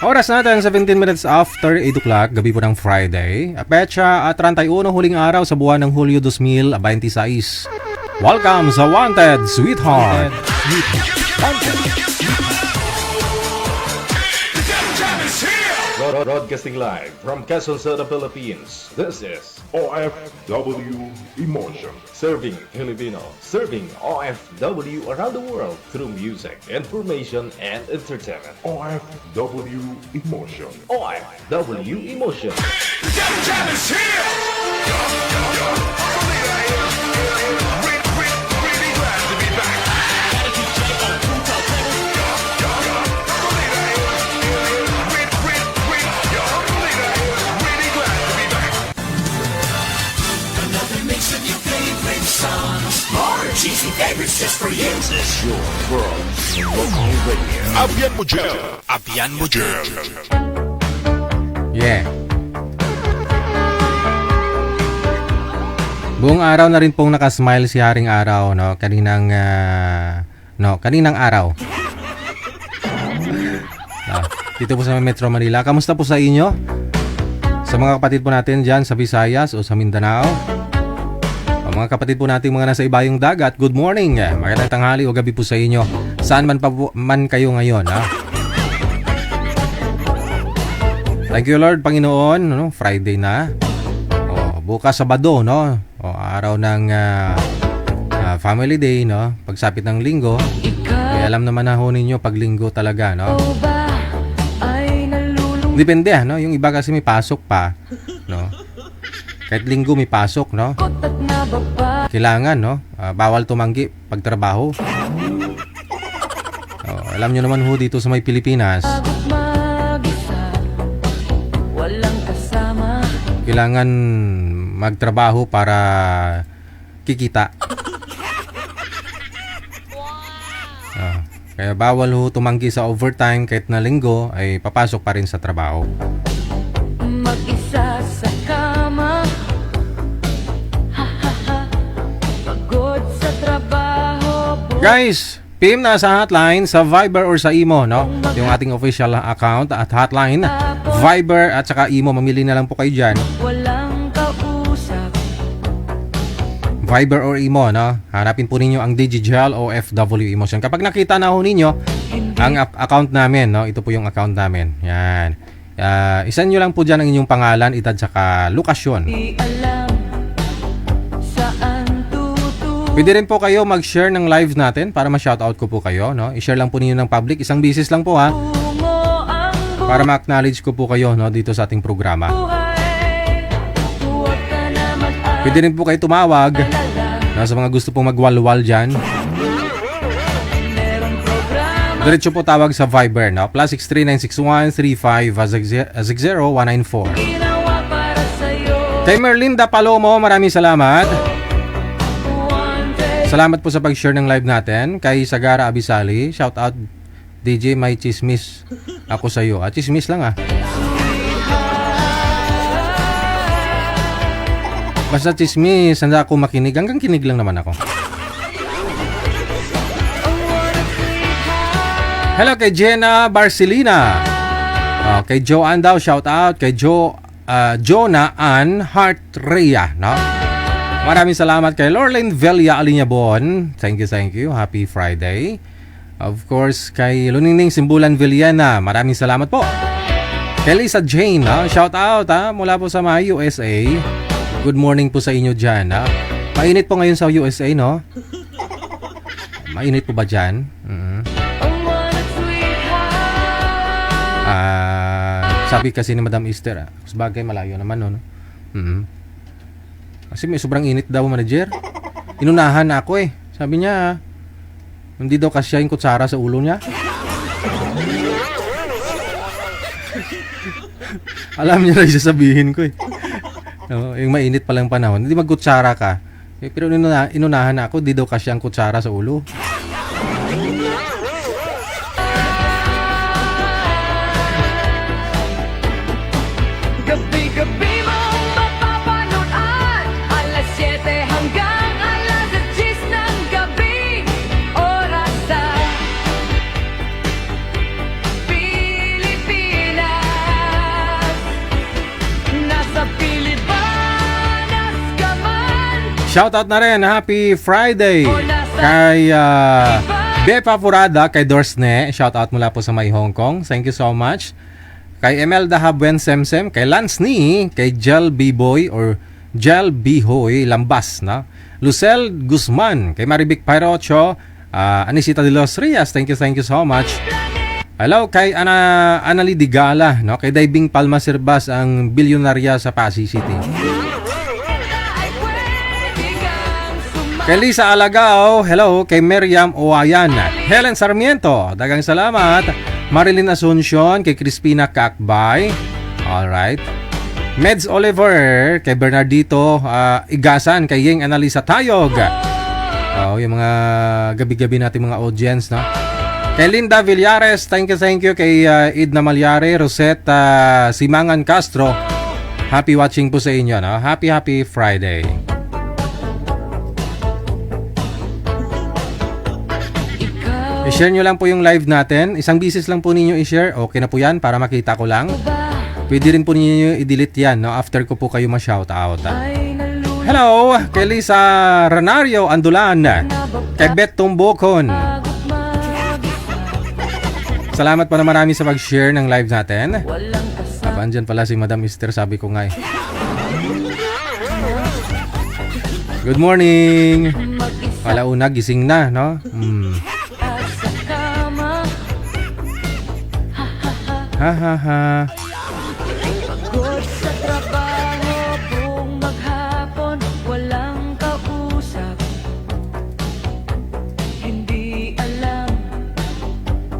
Oras natin, 17 minutes after 8 o'clock, gabi po ng Friday. Petsa at 31, huling araw sa buwan ng Hulyo 2026. Welcome sa Wanted Sweetheart. Broadcasting live from Quezon City, Philippines. This is OFW Emotion. Serving Filipino, serving OFW around the world through music, information, and entertainment. OFW Emotion. OFW Emotion. Cheesy favorites just for you. This is your world local radio. Abian mo dyan. Abian mo dyan. Yeah. Buong araw na rin pong nakasmile si Haring Araw, no? Kaninang araw. Dito po sa Metro Manila. Kamusta po sa inyo? Sa mga kapatid po natin dyan sa Visayas o sa Mindanao. Mga kapatid po natin mga nasa ibayong dagat, good morning, magandang tanghali o gabi po sa inyo. Saan man pa po, man kayo ngayon, ha? Thank you Lord, Panginoon, no? Friday na. Bukas Sabado, no? Araw ng Family Day, no? Pagsapit ng linggo. Alam naman na ho ninyo pag linggo talaga, no? Depende, no? Yung iba kasi may pasok pa, no? Kahit linggo may pasok, no? Kailangan, no? Bawal tumanggi pagtrabaho. Alam nyo naman ho dito sa may Pilipinas, kailangan magtrabaho para kikita. Kaya bawal ho tumanggi sa overtime kahit na linggo ay papasok pa rin sa trabaho. Mag-isa sa kama, pagod sa trabaho. Guys, PM na sa hotline, sa Viber or sa Imo, no? Yung ating official account at hotline, Viber at saka Imo, mamili na lang po kayo dyan. Walang kausap. Viber or Imo, no? Hanapin po ninyo ang Digital OFW Emotion. Kapag nakita na ho ninyo ang account namin, no? Ito po yung account namin. Yan. Isan nyo lang po dyan ang inyong pangalan, edad, saka lokasyon. Pwede rin po kayo mag-share ng live natin para ma-shoutout ko po kayo, no? I-share lang po ninyo ng public, isang bisis lang po, ha? Para ma-acknowledge ko po kayo, no, dito sa ating programa. Pwede rin po kayo tumawag, no, sa mga gusto pong magwalwal dyan. Diretso po tawag sa Viber, no? +63 961 35 194. Kay Merlinda Palomo, maraming salamat. Salamat po sa pag-share ng live natin. Kay Sagara Abisali, shout out DJ, may chismis ako sa iyo. Chismis lang, Basta chismis, handa ako makinig. Hanggang kinig lang naman ako. Hello kay Jenna Barcelina. Kay Joanne daw, shout out. Kay Jonah Ann Hartrea, no? Maraming salamat kay Lorraine Velia Aliñabon. Thank you. Happy Friday. Of course, kay Luningning Simbulan Villana. Maraming salamat po. Kay Lisa Jane, shout out, mula po sa mga USA. Good morning po sa inyo dyan, Mainit po ngayon sa USA, no? Mainit po ba dyan? Sabi kasi ni Madam Esther, sabagay malayo naman, no? Kasi may sobrang init daw, manager. Inunahan na ako, Sabi niya, hindi daw kasya yung kutsara sa ulo niya. Alam niya na yung sasabihin ko, yung mainit palang panahon, hindi magkutsara ka. Pero inunahan na ako, hindi daw kasya ang kutsara sa ulo. Gabi-gabi mong mapapanood, 7 hanggang 10 ng gabi. Oras sa Pilipinas. Shoutout na rin, happy Friday kay Bepa Furada, kay Dorsne. Shoutout mula po sa May Hong Kong. Thank you so much. Kay Emelda Habwen Semsem, kay Lance Ni, kay Jel B-Boy or Jel Bihoy Lambas, no? Lucel Guzman, kay Marivic Pyrocho, Anisita de los Rias, thank you so much. Hello kay Anali Digala, no? Kay Diving Palma Sirbas, ang bilyonarya sa Pasig City. Kay Lisa Alagao, hello. Kay Miriam Oayan, Helen Sarmiento, dagang salamat. Marilyn Asuncion, kay Crispina Kakbay, alright. Meds Oliver, kay Bernardito Igasan, kay Yeng Analisa Tayog. Yung mga gabi-gabi natin mga audience, no? Kay Linda Villares, thank you. Kay Idna Malyare, Rosetta Simangan Castro, happy watching po sa inyo, no? Happy Friday. I-share nyo lang po yung live natin. Isang bisis lang po ninyo i-share. Okay na po yan para makita ko lang. Pwede rin po ninyo i-delete yan, no? After ko po kayo ma-shoutout. Hello! Kay Lisa Ranario Andulan. Kay Beth Tumbokon. Salamat po na marami sa pag-share ng live natin. Andyan pala si Madam Esther, sabi ko nga eh. Good morning! Alauna, gising na, no? Ha. Pagod sa trabaho, buong maghapon, walang kausap. Hindi alam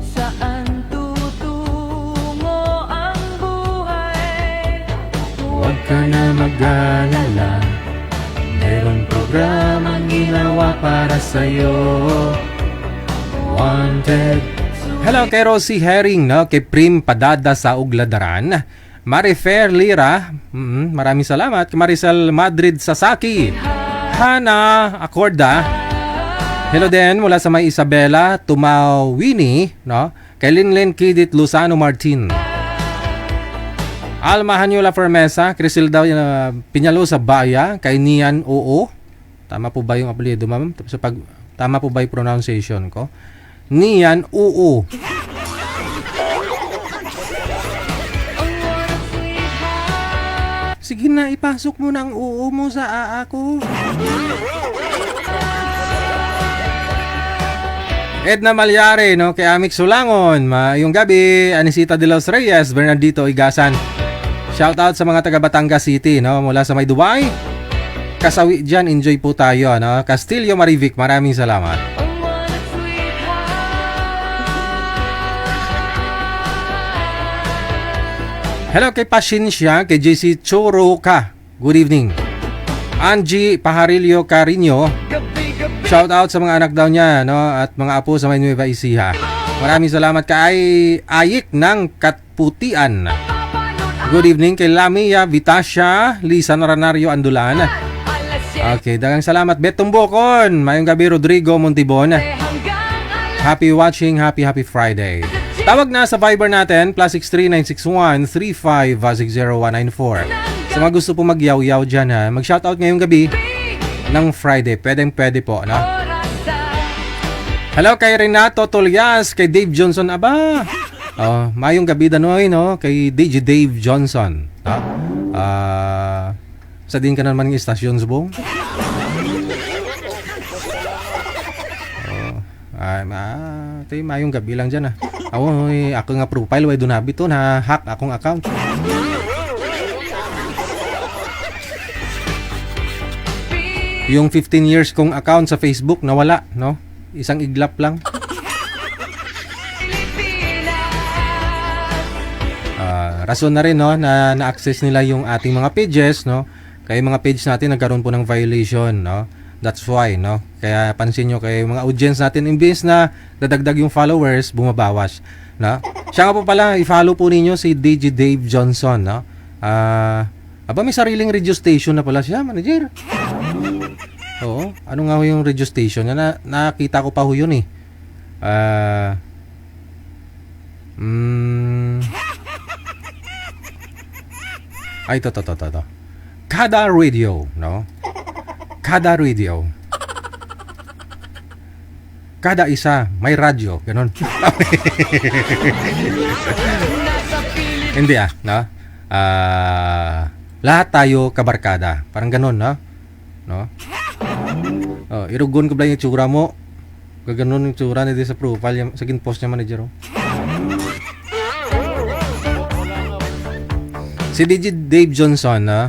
saan tutungo ang buhay. Huwag ka na mag-alala, meron programang ginawa para sa'yo. Wanted. Hello kay Rosie Herring, no? Kay Prim Padada sa Ugladaran, Marifer Lira, maraming salamat. Kay Maricel Madrid Sasaki, Hana Acorda, hello din mula sa May Isabela Tumawini, no? Kay Linlen Kidit Luzano Martin, Alma Hanyula Fermesa, Crisilda Piñalo sa Baya, kay Nian Oo. Tama po ba yung apelyido, ma'am? Tama po ba yung pronunciation ko? Nian Oo. Sige na, ipasok mo na ang oo mo sa aa ko. Edna Malyare, no? Kay Amik Sulangon, yung gabi. Anisita de los Reyes, Bernardito Igasan. Shoutout sa mga taga Batangas City, no? Mula sa May Dubai. Kasawi dyan, enjoy po tayo, no? Castillo Marivic, maraming salamat. Hello kay Pasensya, kay JC Choroka, good evening. Angie Pajarillo Carino, shout out sa mga anak daw niya, no? At mga apo sa May Nueva Ecija. Maraming salamat kay Ayik ng Katputian. Good evening kay Lamia Vitasha, Lisa Naranario Andulan. Okay, dagang salamat. Betong Bocon, mayong gabi Rodrigo Montibon. Happy watching, happy Friday. Tawag na sa Viber natin, +63 961 3560194. Sa mga gusto po magyaw-yaw dyan, ha, mag-shoutout ngayong gabi ng Friday. Pwede po, no? Hello kay Renato Tolyas, kay Dave Johnson. Aba, mayong gabi danoy, no? Kay DJ Dave Johnson, no? Sa din ka naman ng istasyon, subong? Mayong gabi lang dyan, ha? Ako nga profile, way doon habito na hack akong account. Yung 15 years kong account sa Facebook nawala, no? Isang iglap lang. Rason na rin, no, na na-access nila yung ating mga pages, no? Kaya mga page natin nagkaroon po ng violation, no? That's why, no? Kaya pansin nyo kay mga audience natin, imbes na dadagdag yung followers, bumabawas, no? Siya nga po pala, i-follow po ninyo si DJ Dave Johnson, no? May sariling radio station na pala siya, manager. Oo, ano nga ho yung radio station? Nakita ko pa ho yun eh. Ay, to. Kada Radio, no? kada radio. Kada isa may radyo, ganun. Hindi no? Lahat tayo kabarkada. Parang ganun, no? Oh, irugon ko ba yung tsura mo? Gaganon yung tsura nito sa profile, sa post niya manager. Oh. Si DJ Dave Johnson, no?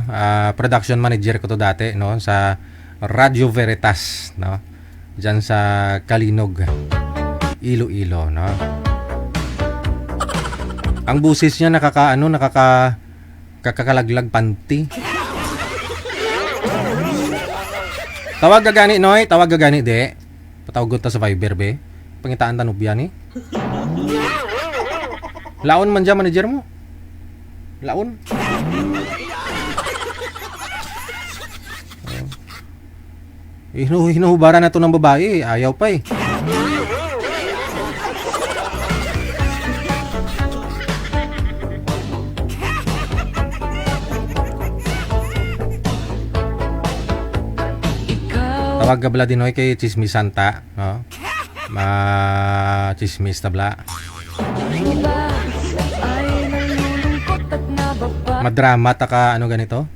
Production manager ko to dati, no? Sa Radio Veritas, no? Diyan sa Kalinog, Iloilo, no? Ang busis niya kakakalaglag panty. Tawag gagani, Noy. Tawag gagani, de. Patawag ta sa Viber, be. Pangitaan tanong yan, eh. Laon man dyan, manager mo. Laon. Hinuhubaran na to ng babae. Ayaw pa, eh. Tawag ka bala din, Noy, kay Chismis Santa, no? Chismis tabla. Madrama ta ka, ano ganito?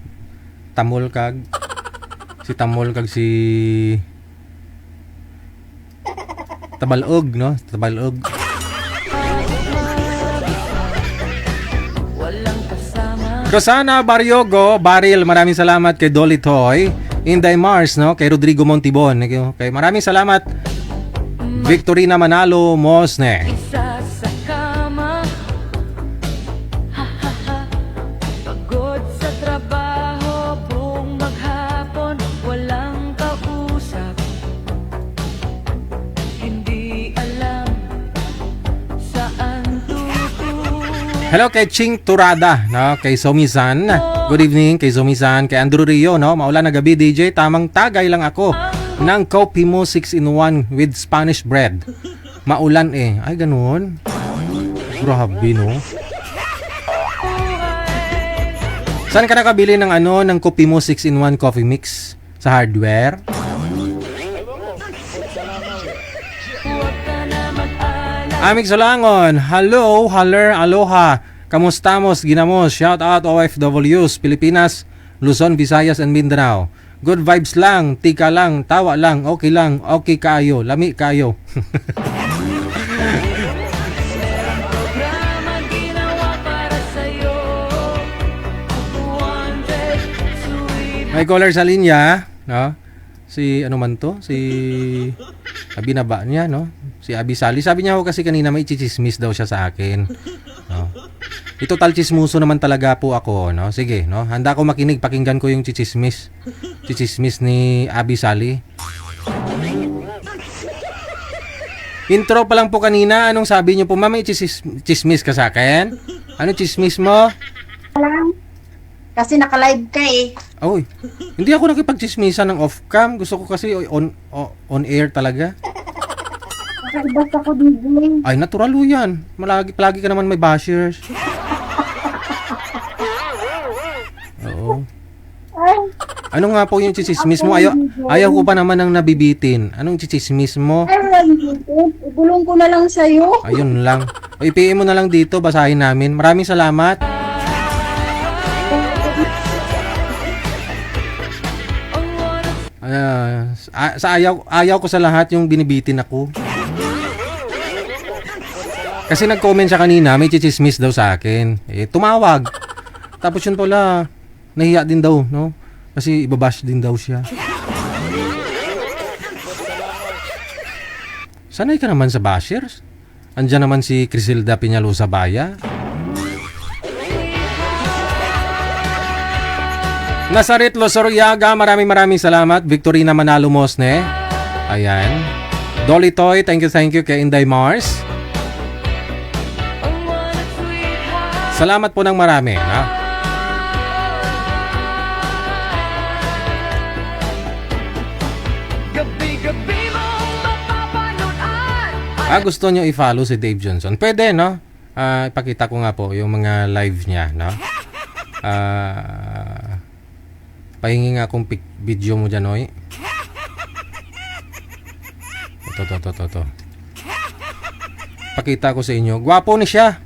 Tamol kag si Tabalog, no? Tabalog. Rosana Baryogo, Baril, maraming salamat kay Dolly Toy. Inday Mars, no? Kay Rodrigo Montibon. Okay, maraming salamat. Victorina Manalo Mosne. Isa sa kama, ha. Pagod sa trabaho, buong maghapon, walang kausap. Hindi alam saan tutungo. Hello kay Ching Turada, no? Kay Somi-san. Good evening kay Somi-san, kay Andrew Rio, no? Maulan na gabi, DJ. Tamang tagay lang ako ng Coffee Mo 6-in-1 with Spanish bread. Maulan eh. Ay, ganun. Grabe, no? Saan ka nakabili ng ng Coffee Mo 6-in-1 coffee mix? Sa hardware? Amig Solangon, hello, haller, aloha. Kamustamos, ginamos, shout out OFWs, Pilipinas, Luzon, Visayas, and Mindanao. Good vibes lang, tika lang, tawa lang, okay kayo, lami kayo. Programa ginawa para sa'yo. 100 sweet. May caller sa linya, no? Si ano man to? Si Abinaba niya, no? Si Abi Sali. Sabi niya ako kasi kanina may chichismis daw siya sa akin. No? Total chismoso naman talaga po ako, no? Sige, no? Handa ako makinig, pakinggan ko yung chichismis. Chichismis ni Abi Sali. Intro pa lang po kanina, anong sabi niyo po? Ma'am, may chismis ka sa akin? Ano chismis mo? Kasi naka-live ka eh. Oy, hindi ako nakipag-chismisan ng off-cam. Gusto ko kasi on air talaga. Nakaibas ako DJ. Ay, natural ho yan. Palagi ka naman may bashers. Oo. Ay, Ano nga po yung chichismis mo? Ayaw ko pa naman ng nabibitin. Anong chichismis mo? ibulong ko na lang sa'yo. Ayun lang. O i-PM mo na lang dito, basahin namin. Maraming salamat. Sa ayaw ko sa lahat yung binibitin ako. Kasi nag-comment siya kanina, may chichismis daw sa akin. Tumawag. Tapos yun pala, nahiya din daw, no? Kasi ibabash din daw siya. Sanay ka naman sa bashers. Andiyan naman si Crisilda Piñalosa Baya. Nasarit Losoriaga, maraming salamat. Victorina Manalo Mosne. Ayan. Dolly Toy, thank you kay Inday Mars. Salamat po ng marami, ha? Gabi-gabi mong mapapanood. Gusto nyo i-follow si Dave Johnson? Pwede, no? Ipakita ko nga po yung mga live niya, no? Pahingi nga akong video mo dyan, Noy. To. Pakita ko sa inyo. Gwapo ni siya.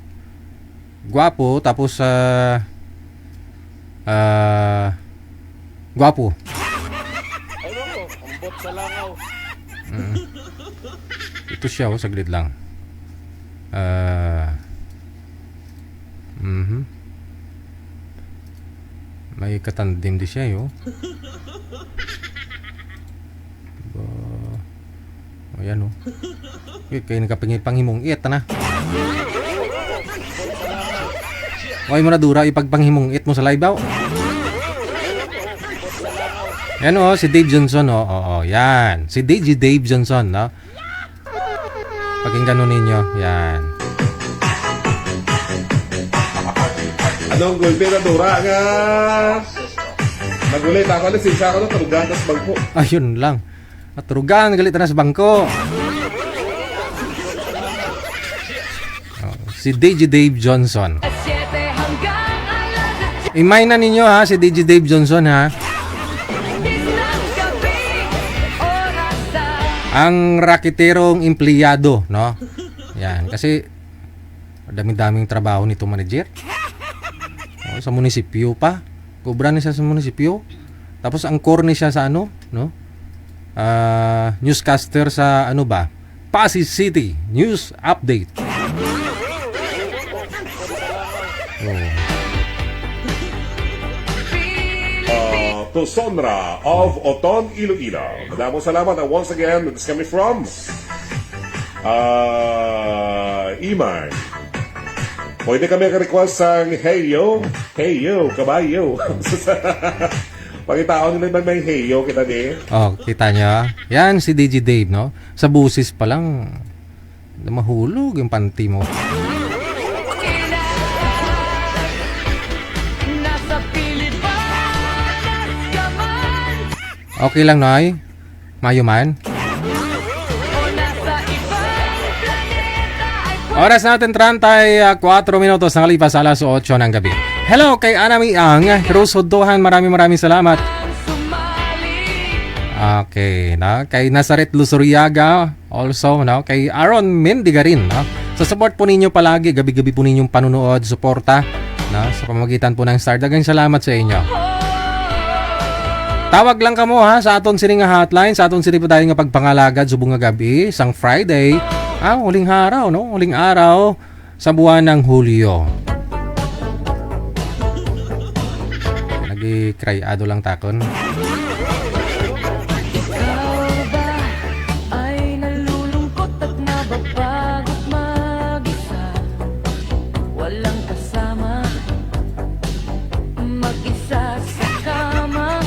Gwapo, tapos gwapo. Ambot sa langaw. Ito siya, saglit lang. May katandim di siya, yo. Ayan, oh. Kaya nakapangimong it na. Huwag mo na dura, ipagpanghimong it mo sa live, oh. Yan, oh, si Dave Johnson, oh. Oo, yan. Si Dave Johnson, no? Pakinggan ninyo, yan. Anong gulpi na dura nga? Nagulit ako na sinsa ko na tarugan tas bangko. Ayun lang. Naturugan, galit na sa bangko. Oh, si DJ Dave Johnson. 7 hanggang alas Imay na ninyo, ha, si DJ Dave Johnson, ha. 10 ng gabi. Oras sa Ang rakiterong empleyado, no? Yan, kasi daming trabaho nito manager. Oh, sa munisipyo pa. Kubra na siya sa munisipyo. Tapos ang core ni siya sa ano, no? Newscaster sa ano ba? Pasig City News Update. To Sonra of Oton, Iloilo. Maraming salamat. And once again, it's coming from Iman. Pwede kami ka-request ang Hey Yo, kabayo. Pakitaon nyo naman may Hey Yo kita ni. Oh, kita nyo? Yan si DJ Dave, no? Sa busis pa lang mahulog yung panty mo. nasa Pilipinas ka man Okay lang, Noy? Mayo man? o nasa ibang planeta ay Oras natin 34 minutos ng lipas alas 8 ng gabi. Hello kay Anami Ang, Rose Hudohan, maraming salamat. sumali. Okay, no? Kay Nazaret Luzuriaga also, no? Kay Aaron Mendigarin, no? Sa support po ninyo palagi, gabi-gabi po ninyong panunood, suporta, no? Sa pamamagitan po ng Star. Dagang salamat sa inyo. Tawag lang kamo, ha, sa aton sini nga hotline, sa aton sini po tayo nga pagpangalagad subong nga gabi, sang Friday, huling araw, no? Huling araw sa buwan ng Hulyo. Nagi-cryado lang takon. Ikaw ba ay nalulungkot at nababagot mag-isa? Walang kasama, mag-isa sa kama.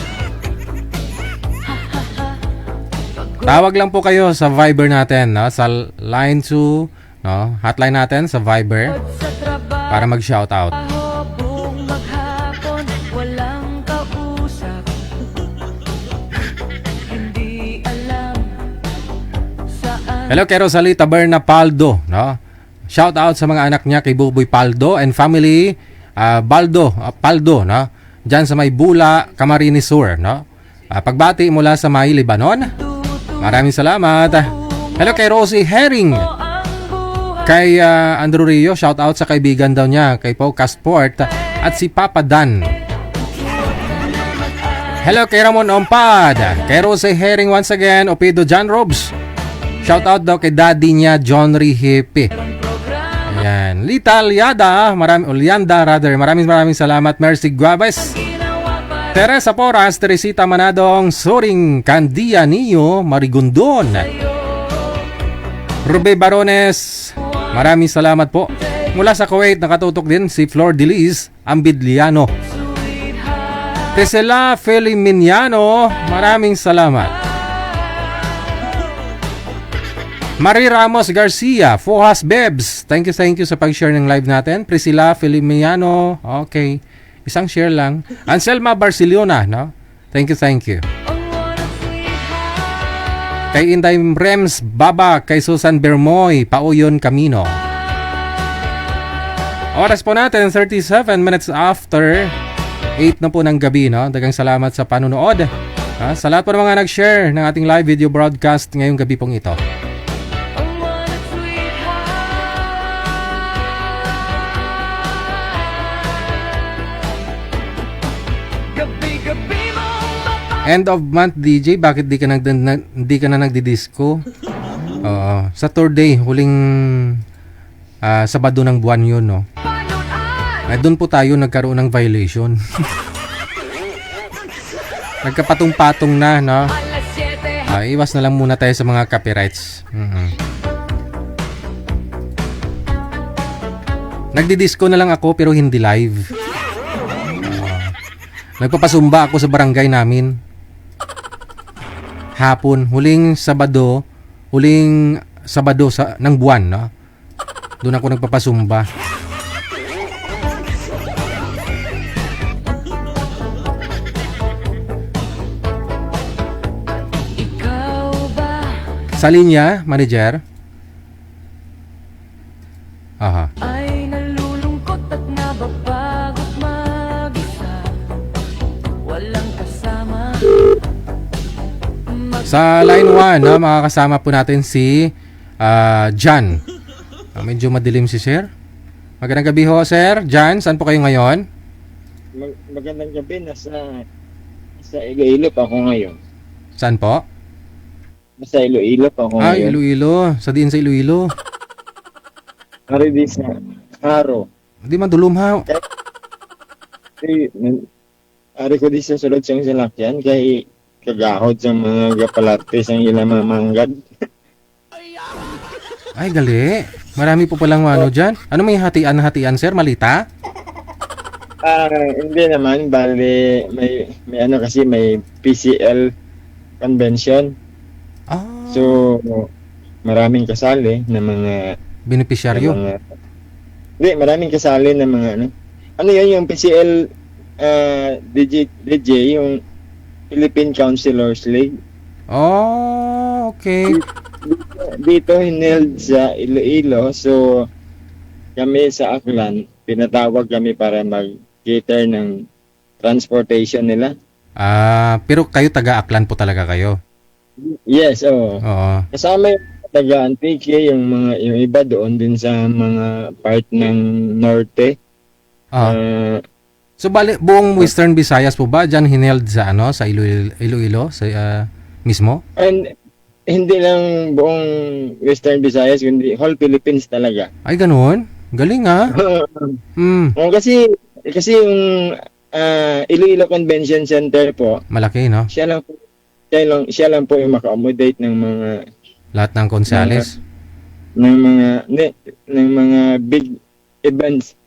Tawag lang po kayo sa Viber natin, no? Sa line 2, no? Hotline natin sa Viber Sa trabaho, para mag-shoutout. buong maghapon, walang kausap. Hindi alam saan Hello kay Rosalita Berna Paldo, no? Shoutout sa mga anak niya kay Buboy Paldo and family Paldo, no? Diyan sa may Bula, Camarines Sur, no? Pagbati mula sa may Lebanon. Maraming salamat. Hello kay Rosie Herring. ang buhay. Kay Andrew Rio, shout out sa kaibigan daw niya, kay Pau Casport at si Papa Dan. Hello kay Ramon Ompad, kay Rose Herring once again, Opido John Robs. Shout out daw kay daddy niya, John Rihepe. Ayan, Lita Liada, maraming salamat. Mercy Guavez, Teresa Porras, Teresita Manadong, Soring Candianillo, Marigondon. Rube Barones, maraming salamat po. Mula sa Kuwait, nakatutok din si Flor Deliz Ambidliano. Tesela Feliminiano, maraming salamat. Marie Ramos Garcia, Fohas Bebs, thank you sa pag-share ng live natin. Priscilla Feliminiano, okay. Isang share lang. Anselma Barcelona, no? Thank you. Kay Inday Rems Baba, kay Susan Bermoy, Pauyon Camino. Oras po natin, 37 minutes after 8 na po ng gabi, no? Dagang salamat sa panunood. Sa lahat po ng mga nag-share ng ating live video broadcast ngayong gabi pong ito. End of month DJ, bakit di ka na nagdi-disco? Oo, sa third day, huling Sabado ng buwan yun, no? Ay, doon po tayo nagkaroon ng violation. Nagkapatong-patong na, no? Iwas na lang muna tayo sa mga copyrights. Nagdi-disco na lang ako pero hindi live. Nagpapasumba ako sa barangay namin. Hapon, huling Sabado ng buwan, no? Doon ako nagpapasumba. Ikaw ba Sa linya, manager? Aha. ay nalulungkot at napapagod mag-isa? Walang kasama. Sa line 1, no, makakasama po natin si John. Medyo madilim si Sir. Magandang gabi ho, Sir. John, saan po kayo ngayon? Magandang gabi, sa Iloilo pa ako ngayon. Saan po? Nasa Iloilo pa ako ngayon. Iloilo. Sa Iloilo. Ari di sa Haro. Hindi madulom ha. Ari ko di sa sulod siyang salakyan kay kagahod sa mga gapalarte sa ilang mga manggad. Ay, gali. Marami po palang ano dyan. Ano may hatian, Sir? Malita? Hindi naman, bali may ano kasi may PCL convention. So maraming kasali na mga Beneficiaryo? Hindi, maraming kasali na mga ano yun yung PCL DJ yung Philippine Counselors League. Oh, okay. Dito hineld sa Iloilo, so kami sa Aklan pinatawag kami para mag-cater ng transportation nila. Pero kayo taga-Aklan po talaga kayo? Yes, oo. Kasama yung taga-Antique, yung iba doon din sa mga part ng Norte. So buong Western Visayas po ba diyan hineld sa sa Iloilo sa mismo? And hindi lang buong Western Visayas kundi whole Philippines talaga. Ay ganoon? Galing ah. Kasi yung Iloilo Convention Center po, malaki, no? Siya lang po yung maka-accommodate ng mga lahat ng konsyales ng mga big events.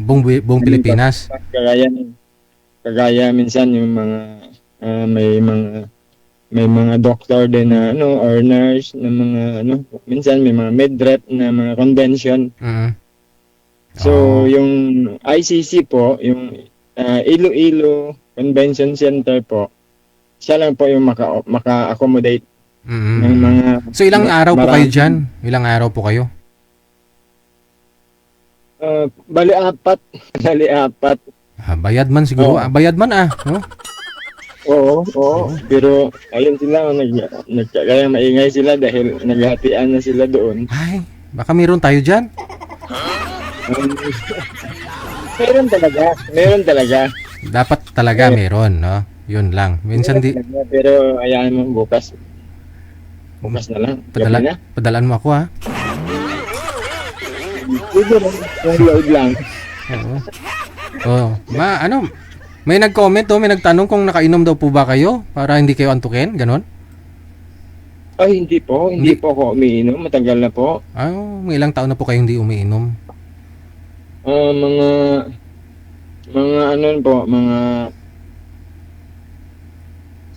Buong Pilipinas. Kagaya minsan yung mga may mga doctor din na or nurse na mga minsan may mga medrep na mga convention. So yung ICC po, yung Iloilo Convention Center po, siya lang po yung maka-accommodate ng mga. So ilang araw po kayo diyan? Ilang araw po kayo? Bali apat. Bayad man siguro. Bayad man no? Oo. Pero ayun sila, kaya maingay sila dahil naghatian na sila doon. Ay, baka meron tayo dyan. Meron talaga. Dapat talaga meron, no? Yun lang. Minsan pero ayan mo, bukas na lang. Padalaan mo ako, ha? Yung load lang. May nag-comment may nagtanong kung nakainom daw po ba kayo para hindi kayo antukin, ganon? Ay, hindi po ako umiinom, matagal na po. May ilang taon na po kayo hindi umiinom? Mga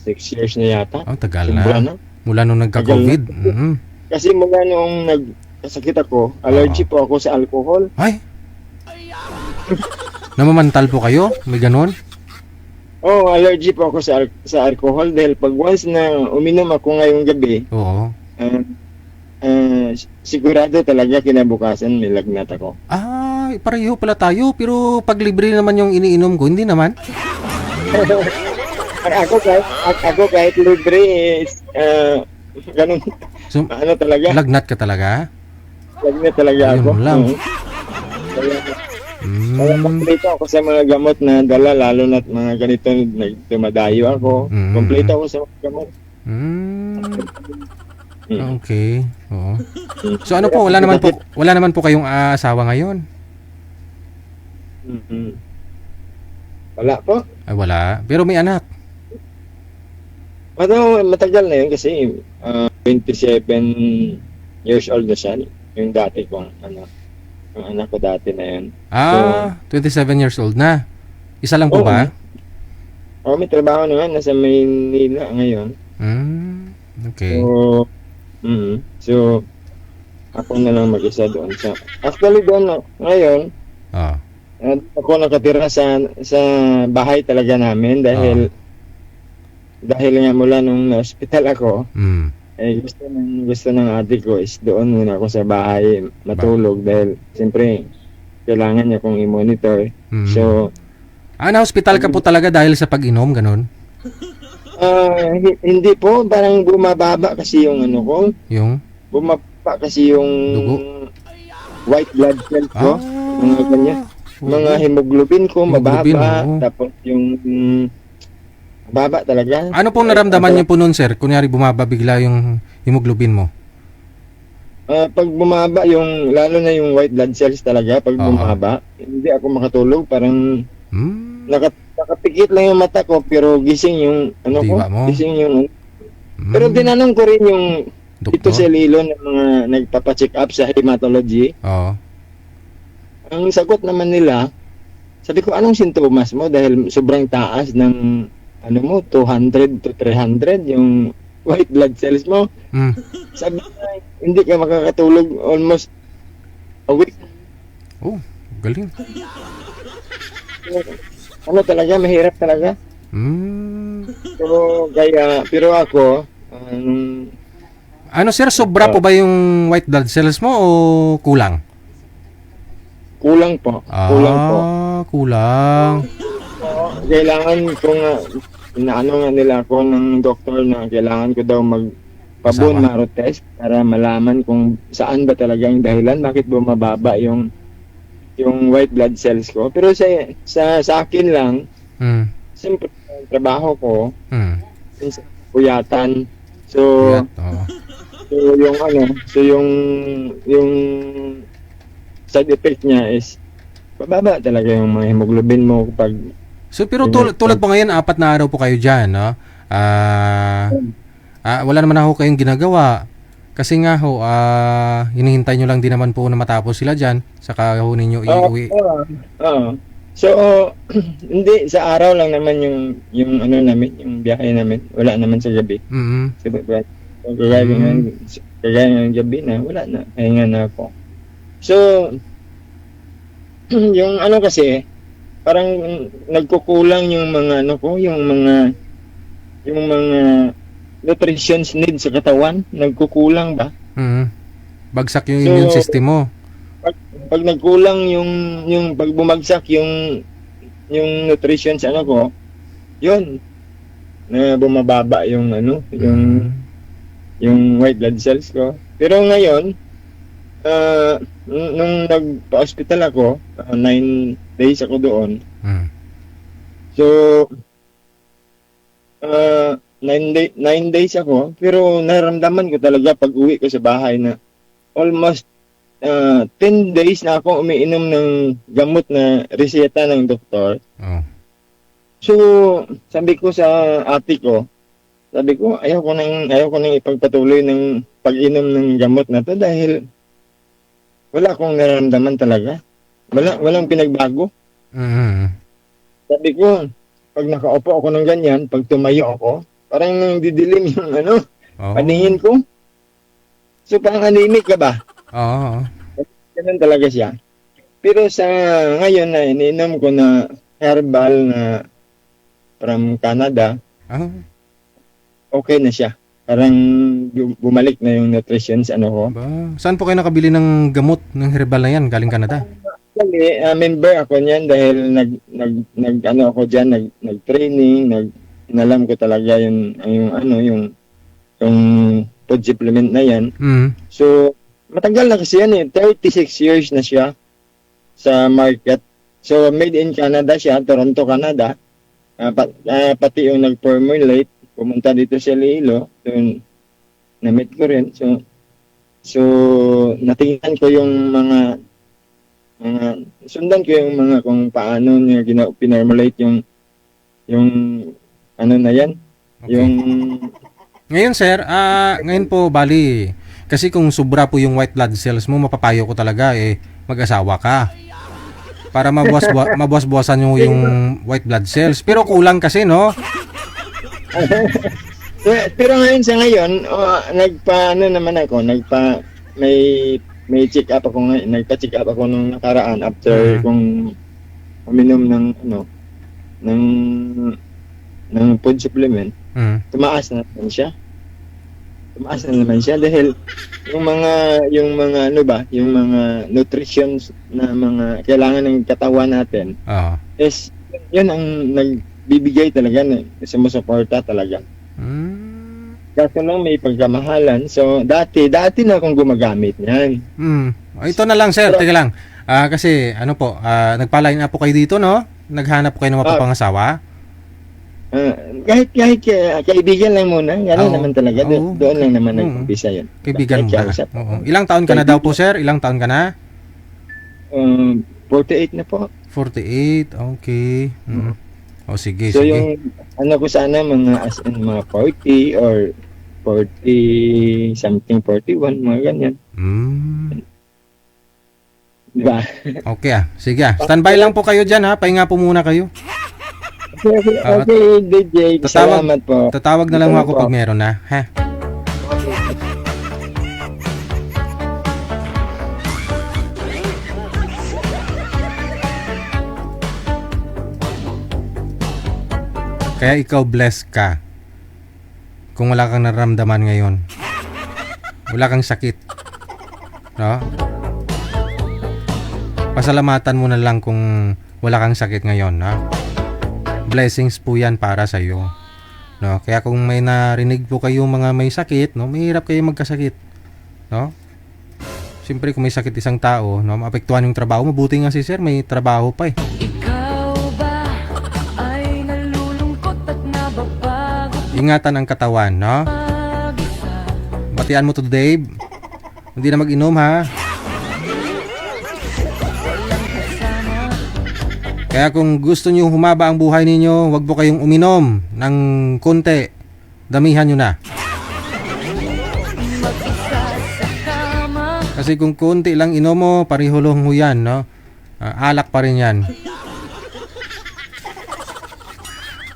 6 years na yata. Tagal na. Mula nung nagka-COVID. Kasi mula nung nagkasakit ako, allergy po ako sa alcohol. Ay! Namamantal po kayo? May ganon? Allergy po ako sa alcohol dahil pag once na uminom ako ngayong gabi, sigurado talaga kinabukasan may lagnat ako. Pareho pala tayo, pero pag libre naman yung iniinom ko, hindi naman. Ako kahit libre is ganun. So, talaga? Lagnat ka talaga? Lagnat talaga ayun ako. Lang. Kaya kompleto ako sa mga gamot na dala, lalo na't mga ganito, dumadayo ako. Kompleto ako sa mga gamot. Okay. Oo. So ano po, wala naman po kayong asawa ngayon? Mhm. Wala po. Ay, wala. Pero may anak. Matagal na yun kasi 27 years old na siya. Yung dati kong anak. Yung anak ko dati na yun. 27 years old na. Isa lang po Oo. ba? May trabaho na nga. Nasa Maynila ngayon. Okay. So, ako na lang mag-isa doon. Actually doon ngayon, Oh. ako nakatira sa bahay talaga namin dahil nga mula nung na-hospital ako, gusto ng ate ko is doon muna ako sa bahay matulog dahil siyempre kailangan niya kong i-monitor. So, na-hospital ka po talaga dahil sa pag-inom, ganun? hindi po, parang bumababa kasi yung ano ko. Yung? Bumababa kasi yung dugo? White blood cells ko. Mga ganyan. Mga hemoglobin ko, mababa. Tapos yung mababa talaga. Ano pong naramdaman niyo po nun, sir? Kunyari bumaba bigla yung hemoglobin mo? Pag bumaba, lalo na yung white blood cells talaga, pag bumaba, hindi ako makatulog. Parang nakapikit lang yung mata ko, pero gising yung gising yung Pero tinanong ko rin yung dito sa Lilo ng mga nagpapa-check up sa hematology. Ang sagot naman nila, sabi ko, anong sintomas mo? Dahil sobrang taas ng 200 to 300 yung white blood cells mo. Sabi na, hindi ka makakatulog almost a week. Oh, galing. Talaga, mahirap talaga. Pero ako, sir, sobra po ba yung white blood cells mo o kulang? Kulang po. Kulang. Kailangan ko nga, inaano nga nila ako ng doktor na kailangan ko daw magpa-bone marrow test para malaman kung saan ba talaga yung dahilan, bakit bumababa yung white blood cells ko. Pero sa akin lang, siyempre, trabaho ko, puyatan. So yung side effect niya is bababa talaga yung mga hemoglobin mo kapag pero tulad po ngayon, 4 na araw po kayo dyan, no? Wala naman ako kayong ginagawa. Kasi nga hinihintay nyo lang din naman po na matapos sila dyan, saka ho ninyo iuwi. So, hindi, sa araw lang naman yung namin, yung biyahe namin. Wala naman sa gabi. Kagaya ng gabi na, wala na. Pahinga na ako. So, yung kasi, parang nagkukulang yung mga yung mga nutrition needs sa katawan, nagkukulang ba? Bagsak yung immune system mo. Pag nagkulang yung pag bumagsak yung nutrition sa ko, yun na bumababa yung yung white blood cells ko. Pero ngayon, nung nagpa-hospital ako, 9 days ako doon. So 9 days ako, pero naramdaman ko talaga pag uwi ko sa bahay na almost 10 days na ako umiinom ng gamot na reseta ng doktor. So, sabi ko sa ate ko, ayaw ko nang ipagpatuloy ng pag-inom ng gamot na to dahil wala akong nararamdaman talaga. Walang pinagbago. Sabi ko, pag nakaupo ako ng ganyan, pag tumayo ako, parang didilim yung paningin ko. So, parang anemic ka ba? Ganun talaga siya. Pero sa ngayon na ininom ko na herbal na from Canada, okay na siya. Parang bumalik na yung nutrition sa ko. Saan po kayo nakabili ng gamot ng herbal na yan galing Canada? Actually, member ako niyan dahil ako diyan, nag-training, inalam ko talaga yung food supplement na yan. So, matagal na kasi yan 36 years na siya sa market. So, made in Canada siya, Toronto, Canada. Pati yung nag-formulate, pumunta dito sa Iloilo. So, na-meet ko rin. So, natingnan ko yung sundan ko yung mga kung paano niya pinormulate yung ano na yan. Okay. Yung Ngayon sir, ngayon po bali, kasi kung sobra po yung white blood cells mo, mapapayo ko talaga mag-asawa ka. Para mabuwas-buwasan yung white blood cells. Pero kulang kasi, no? pero ngayon sa ngayon, may check up ako ngayon, nagpa-check up ako nung nakaraan after kung uminom ng food supplement. Tumaas na naman siya dahil yung mga nutritions na mga kailangan ng katawan natin is yun ang nagbibigay talaga sumusuporta talaga. Kaso lang may pagkamahalan. So dati na akong gumagamit niyan. Ito na lang sir, teka lang. Kasi nagpa-line up po kayo dito, no? Naghanap po kayo ng mapapangasawa. Kahit kaibigan lang muna, gano'n naman talaga. Doon lang naman nag-umpisa yun. Kaibigan mo na. Ilang taon ka na daw po, sir? Ilang taon ka na? 48 na po. 48, okay. Sige, so, sige. yung ko sana mga 40 or 40 something, 41, mga ganyan. Diba? Okay sige Standby lang po kayo dyan pahinga po muna kayo. Okay, DJ. Salamat po. Tatawag na lang ako pag meron na, ha? Kaya ikaw blessed ka kung wala kang nararamdaman ngayon. Wala kang sakit. No? Pasalamatan mo na lang kung wala kang sakit ngayon, ha? Blessings po yan para sa iyo. No? Kaya kung may narinig po kayo mga may sakit, no, mahirap kayo magkasakit. No? Siyempre kung may sakit isang tao, no, maapektuhan yung trabaho, mabuti nga si sir, may trabaho pa eh. Ikaw ba ay nalulungkot at nababagot Ingatan ang katawan, no? mag-isa? Batian mo to Dave. Hindi na mag-inom, ha? Kaya kung gusto niyo humaba ang buhay ninyo, wag po kayong uminom ng konti. Damihan nyo na. Kasi kung konti lang inom mo, parihulong mo yan, no? Alak pa rin yan.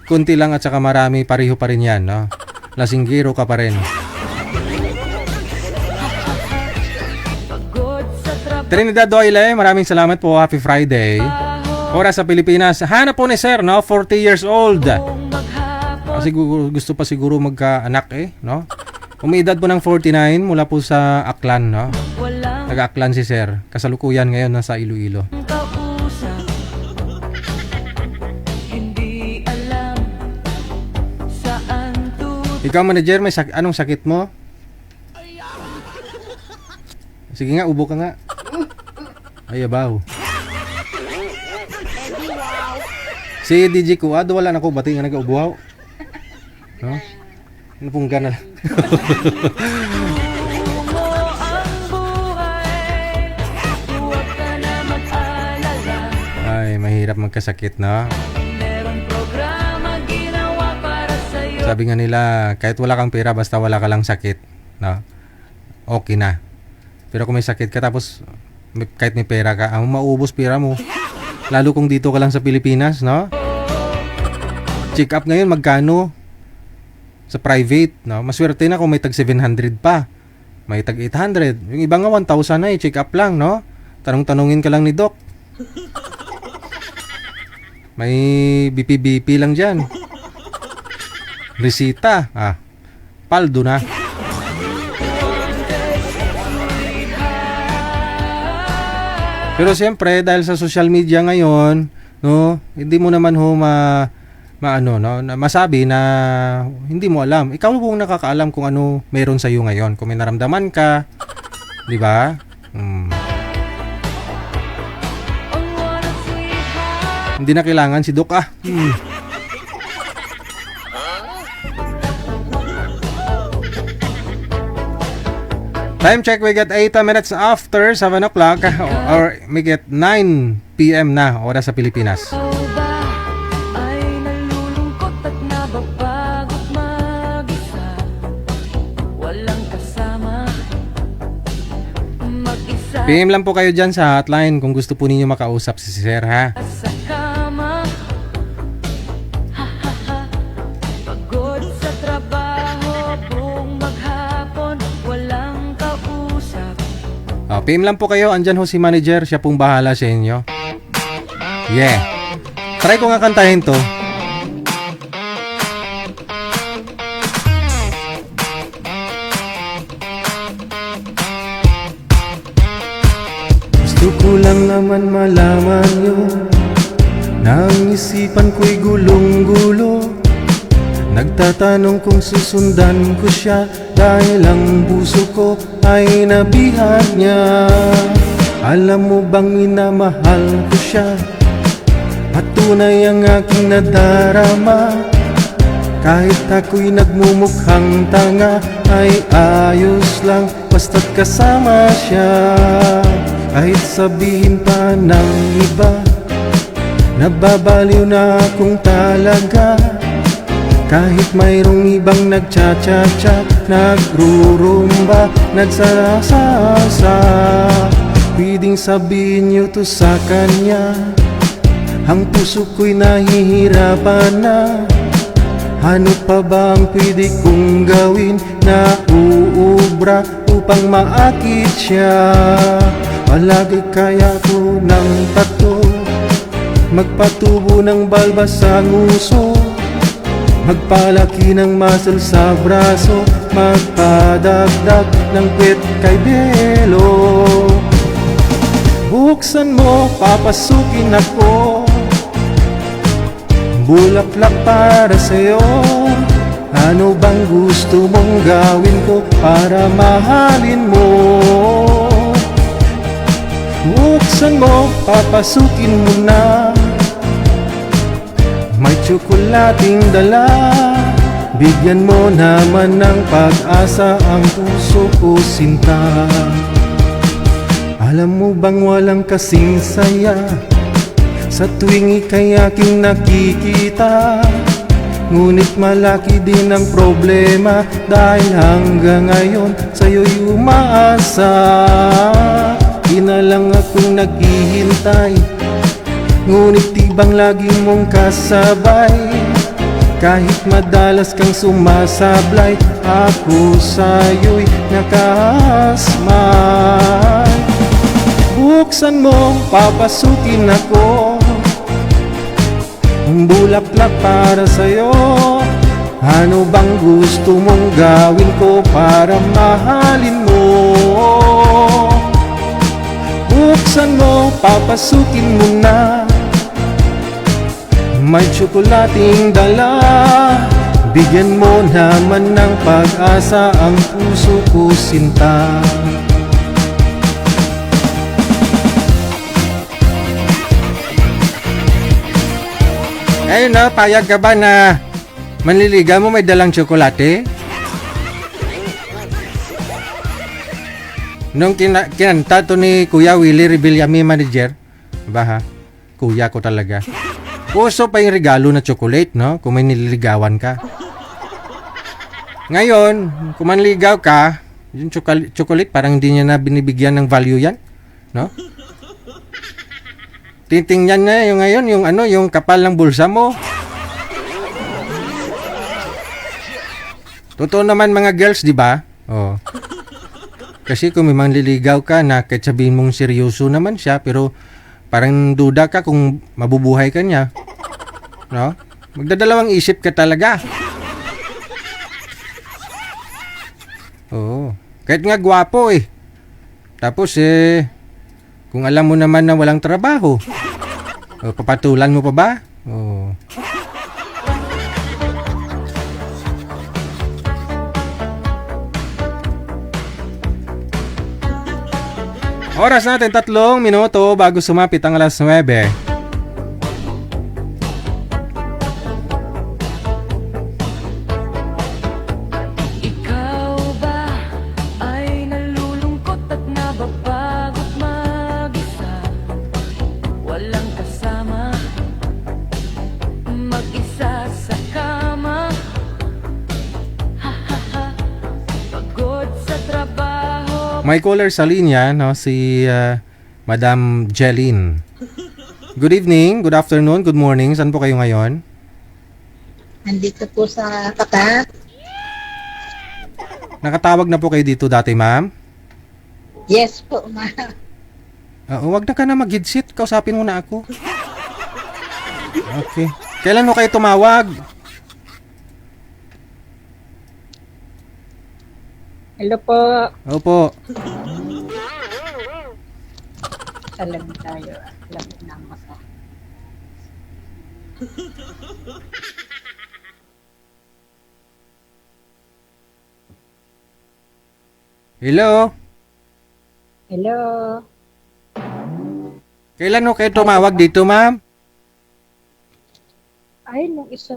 Konti lang at saka marami, pariho pa rin yan, no? Lasinggero ka pa rin. Trinidad Doyle, maraming salamat po. Happy Friday. Oras sa Pilipinas. Hanap po ni sir, no? 40 years old. Kasi gusto pa siguro magka-anak no? Umiidad po ng 49 mula po sa Aklan, no? Nag-Aklan si sir. Kasalukuyan ngayon nasa Iloilo. Ikaw manager, may anong sakit mo? Sige nga, ubo ka nga. Ay, abaw. Si DJ Kuad, wala na ko bati nga nag-ubuhaw. No? Ano pong gana lang. Ay, mahirap magkasakit, no? Sabi nga nila, kahit wala kang pera, basta wala ka lang sakit, no? Okay na. Pero kung may sakit ka, tapos kahit may pera ka, maubos pera mo. Lalo kung dito ka lang sa Pilipinas, no? Check up ngayon, magkano? Sa private, no? Maswerte na kung may tag 700 pa. May tag 800. Yung iba nga 1,000 na check up lang, no? Tanong-tanungin ka lang ni Doc. May BP lang dyan. Resita. Paldo na. Pero siyempre, dahil sa social media ngayon, no, hindi mo naman masabi na hindi mo alam. Ikaw po nakakaalam kung ano meron sa iyo ngayon. Kung may naramdaman ka, 'di ba? Hindi na kailangan si Doc ah. Time check, we get 8 minutes after 7 o'clock or we get 9 p.m. na oras sa Pilipinas. Ikaw ba ay nalulungkot at nababagot mag-isa? Walang kasama, mag-isa PM lang po kayo dyan sa hotline kung gusto po ninyo makausap si Sir ha. sa kama. Ha ha ha. Pagod sa trabaho, buong maghapon, walang kausap. PM lang po kayo, andyan ho si manager, siya pong bahala sa inyo. Yeah. Try ko nga kantahin to. Gusto ko lang naman malaman yun, nang isipan ko'y gulong-gulo. Nagtatanong kung susundan ko siya, dahil ang puso ko ay nabihan niya. Alam mo bang minamahal ko siya, at tunay ang aking nadarama. Kahit ako'y nagmumukhang tanga, ay ayos lang basta't kasama siya. Kahit sabihin pa ng iba, nababaliw na akong talaga. Kahit mayroong ibang nagcha-cha-cha, nagrurumba, nagsasalsa, pwedeng sabihin niyo to sa kanya. Ang puso ko'y nahihirapan na. Ano pa ba ang pwede kong gawin na uubra upang maakit siya? Palagi kaya ko ng tato, magpatubo ng balbas sa nguso, magpalaki ng muscle sa braso, magpadagdag ng kwet kay Belo. Buksan mo, papasukin ako, bulaklak para sa'yo. Ano bang gusto mong gawin ko para mahalin mo? Buksan mo, papasukin mo na, may tsokolating dala. Bigyan mo naman ng pag-asa ang puso ko, sinta. Alam mo bang walang kasing saya sa tuwing ika'y aking nakikita? Ngunit malaki din ang problema, dahil hanggang ngayon sa'yo'y umaasa. Ina lang akong naghihintay, ngunit tibang lagi mong kasabay. Kahit madalas kang sumasablay, ako sa'yo'y nakasmay. Buksan mo, papasukin ako, bulaklak para sa'yo. Ano bang gusto mong gawin ko para mahalin mo? Buksan mo, papasukin mo na, may tsokolating dala. Bigyan mo naman ng pag-asa ang puso ko, sinta. Ayun na, payag ka ba na manliligaw mo may dalang tsokolate? Nung kinanta to ni Kuya Willie Rebillame, manager, ba ha? Kuya ko talaga. Uso pa yung regalo na chocolate, no? Kung may nililigawan ka. Ngayon, kung manligaw ka, yung chocolate parang hindi niya na binibigyan ng value yan, no? Titingnan na yung ngayon, yung kapal ng bulsa mo. Totoo naman mga girls, di ba? Oh. Kasi kung may manliligaw ka na kahit sabihin mong seryoso naman siya, pero parang duda ka kung mabubuhay ka niya, no? Magdadalawang isip ka talaga. Oo. Kahit nga gwapo eh. Tapos kung alam mo naman na walang trabaho, papatulan mo pa ba? Oo. Oras natin 3 minuto bago sumapit ang alas 9. May caller sa linya, no, si Madam Jeline. Good evening, good afternoon, good morning. Saan po kayo ngayon? Nandito po sa Qatar. Nakatawag na po kayo dito dati, ma'am? Yes po, ma. Wag na ka na mag-headset. Kausapin mo na ako. Okay. Kailan mo kayo tumawag? Hello po. Opo. Salam tayo. Alam na masa. Hello? Hello. Kailan mo kayo tumawag dito, ma'am? Ay, nung isa.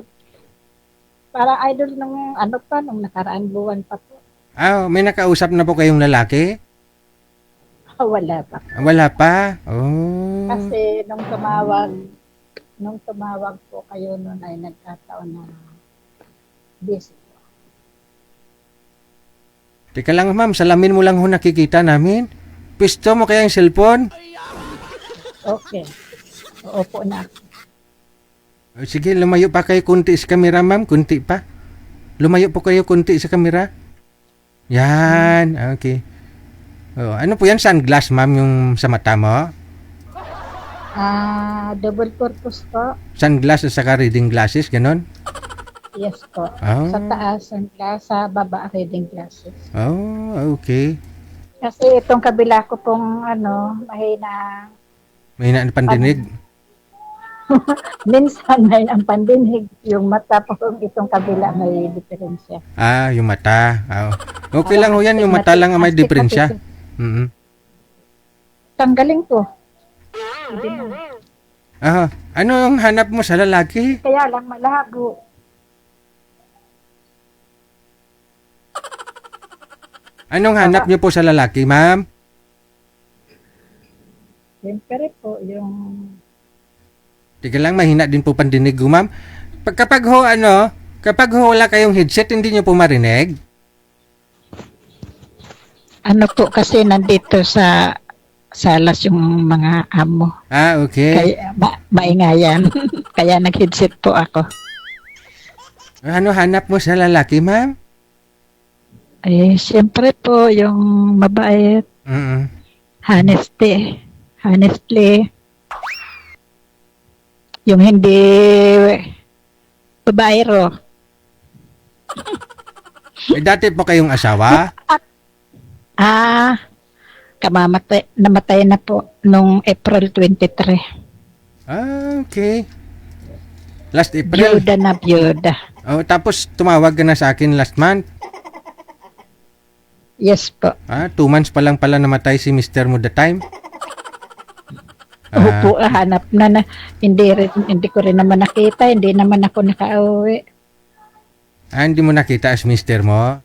Para idol nung ano pa, nung nakaraan buwan pa po. May nakausap na po kayong lalaki? Wala pa. Wala pa? Oh. Kasi nung tumawag po kayo noon ay nagkataon na busy po. Teka lang, ma'am. Salamin mo lang ho nakikita namin. Pisto mo kaya yung cellphone? Okay. Opo na. Sige, lumayo pa kayo kunti sa kamera, ma'am. Kunti pa. Lumayo po kayo kunti sa kamera. Yan. Okay. Ano po yan? Sunglass, ma'am, yung sa mata mo? Double purpose po. Sunglass at saka reading glasses, ganon? Yes po. Oh. Sa taas ang glass, sa baba reading glasses. Oh, okay. Kasi itong kabila ko pong mahina. Mahina ang pandinig. Minsan may ang pandinig. Yung mata po itong kabila may diferensya. Yung mata. Okay lang ho yan, yung mata lang ang may diferensya. Mm-hmm. Tanggalin ko. Ano yung hanap mo sa lalaki? Kaya lang malabo. Anong hanap niyo po sa lalaki, ma'am? Siyempre po, yung... Teka lang, mahina din po pandinig ko, ma'am. Kapag wala kayong headset, hindi niyo po marinig? Ano po kasi nandito sa salas yung mga amo. Okay. Kaya maingayan. Kaya nag-headset po ako. Ano hanap mo sa lalaki, ma'am? Siyempre po, yung mabait, Mm-mm. honestly, yung hindi babaero. Dati po kayong asawa? Namatay na po nung April 23. Okay. Last April? Byuda na byuda. Tapos tumawag ka na sa akin last month? Yes po. 2 months pa lang pala namatay si Mr. mo the time? Opo, hanap na. Hindi ko rin naman nakita. Hindi naman ako nakauwi. Hindi mo nakita as Mr. mo?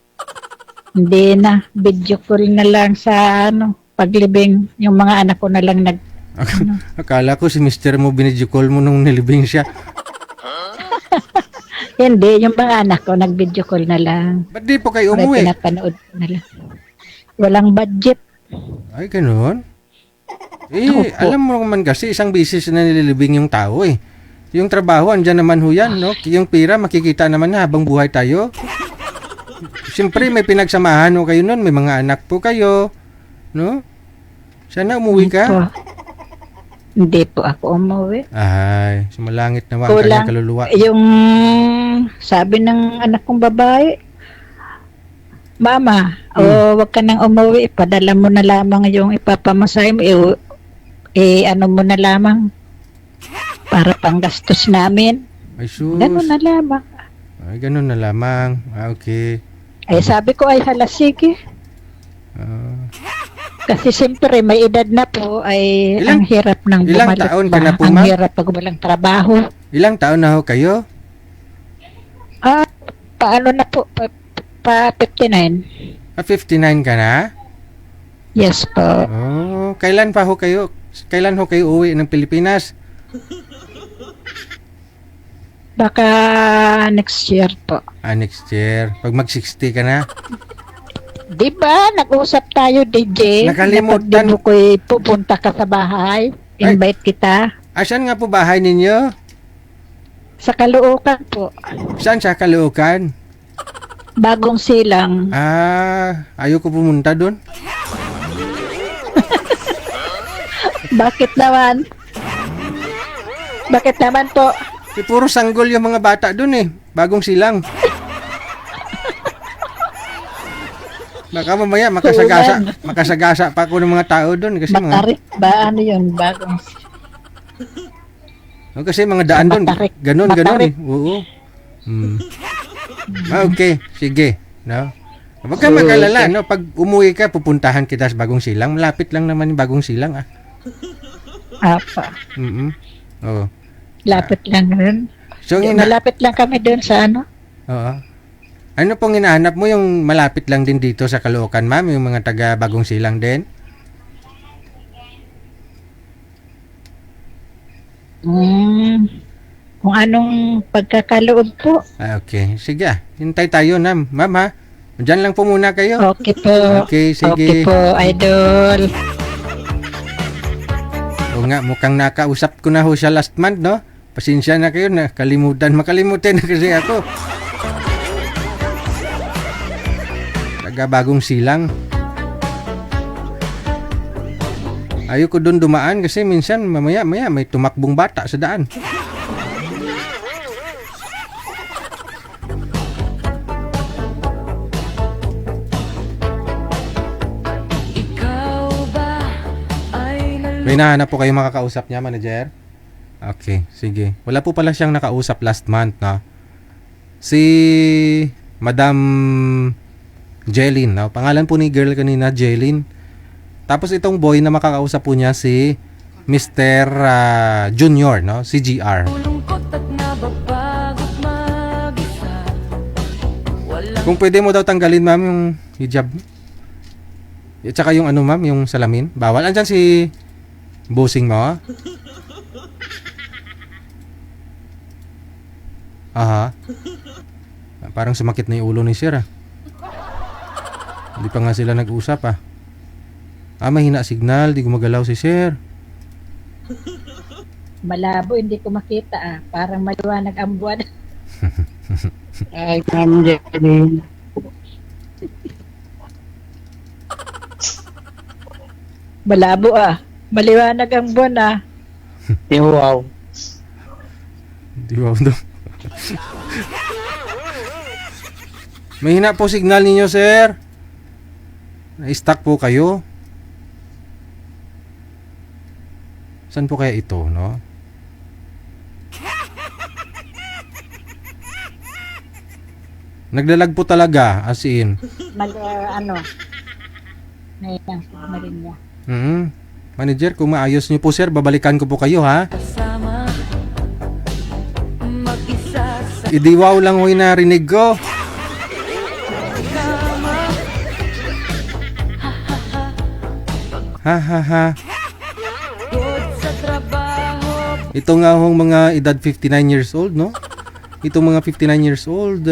Hindi na. Video ko rin na lang sa paglibing. Yung mga anak ko na lang Akala ko si Mr. mo binidyo call mo nung nilibing siya. Hindi, yung mga anak ko nag-video call na lang. Ba't di po kayo May umuwi? pinapanood na lang. Walang budget. Ay, ganun? Opo. Alam mo naman kasi isang bisis na nililibing yung tao eh. Yung trabaho, andyan naman ho yan, no? Yung pira, makikita naman na habang buhay tayo. Siyempre, may pinagsamahan ho kayo nun. May mga anak po kayo. No? Sana umuwi ka. Po. Hindi po ako umuwi. Ay, sumalangit naman ang kanyang kaluluwa. Yung sabi ng anak kong babae, Mama, wag ka nang umuwi. Padala mo na lamang yung ipapamasahe mo. Ano mo na lamang para panggastos namin. Ay, sus. Ganun na lamang. Ay, ganun na lamang. Okay. Sabi ko ay hala, sige. Kasi siyempre may edad na po ang hirap ng ilang bumalik taon ka ba? na po, Ang ma'am? hirap pag walang trabaho. Ilang taon na ho kayo? Paano na po? Pa 59. 59 ka na? Yes po. Kailan ho kayo uwi ng Pilipinas? Baka next year po. Next year. Pag mag-60 ka na? Di ba, nag-usap tayo, DJ? Nakalimutan. Na pag ko'y pupunta ka sa bahay, invite kita. Asan nga po bahay ninyo? Sa Caloocan po. Saan sa Caloocan? Bagong Silang. Ayaw ko pumunta doon. Bakit naman? Bakit naman po? Puro sanggol yung mga bata doon eh. Bagong Silang. Baka mamaya makasagasa pa ako ng mga tao doon kasi mga Matarik ba? Ano yun? Bagong kasi mga daan doon. Matarik. Ganon Matarik. eh. Oo. Okay, sige. No? Huwag ka mag-alala, no? Pag umuwi ka, pupuntahan kita sa Bagong Silang. Malapit lang naman yung Bagong Silang, ah. apa. Oo. Lapit lang rin. So, Malapit lang kami doon sa ano? Oo. Ano pong hinahanap mo yung malapit lang din dito sa Caloocan, ma'am? Yung mga taga Bagong Silang din? Kung anong pagkakaloob po. Okay. Sige, hintay tayo, ma'am, ha? Diyan lang po muna kayo. Okay po. Okay, sige. Okay po, idol. O nga, mukhang nakausap ko na ho siya last month, no? Pasensya na kayo na makalimutan na kasi ako. Taga Bagong Silang. Ayoko doon dumaan kasi minsan mamaya may tumakbong bata sa daan. Ikaw ba ay May nahanap po kayo makakausap niya, manager? Okay, sige. Wala po pala siyang nakausap last month, no? Si Madam Jeline, no? Pangalan po ni girl kanina, Jeline. Tapos itong boy na makakausap po niya si Mr. Junior, no? Si GR. lungkot at nababagot mag-isa? Walang Kung pwede mo daw tanggalin, ma'am, yung hijab. At saka yung ano, ma'am, yung salamin. Bawal. Andyan si bossing mo, ah. Aha. Parang sumakit na yung ulo ni sir, ah. Hindi pa nga sila nag-usap, ah. Mahina signal, di gumagalaw si sir. Malabo, hindi ko makita ah. Parang maliwanag ang buwan. Ay, Ma'am Jenny. Malabo ah. Maliwanag ang buwan ah. Wow. Di ba daw? Mahina po signal ninyo, sir. Na-stuck po kayo. Saan po kaya ito, no? Naglalag po talaga, as in. Ano? Ngayon na rin niya. Manager, kung maayos nyo po, sir, babalikan ko po kayo, ha? kasama, mag-isa sa Idiwaw lang ho yung narinig ko. kama. Ha, ha, ha. Good sa trabaho, Ito nga hong mga edad 59 years old, no? Itong mga 59 years old,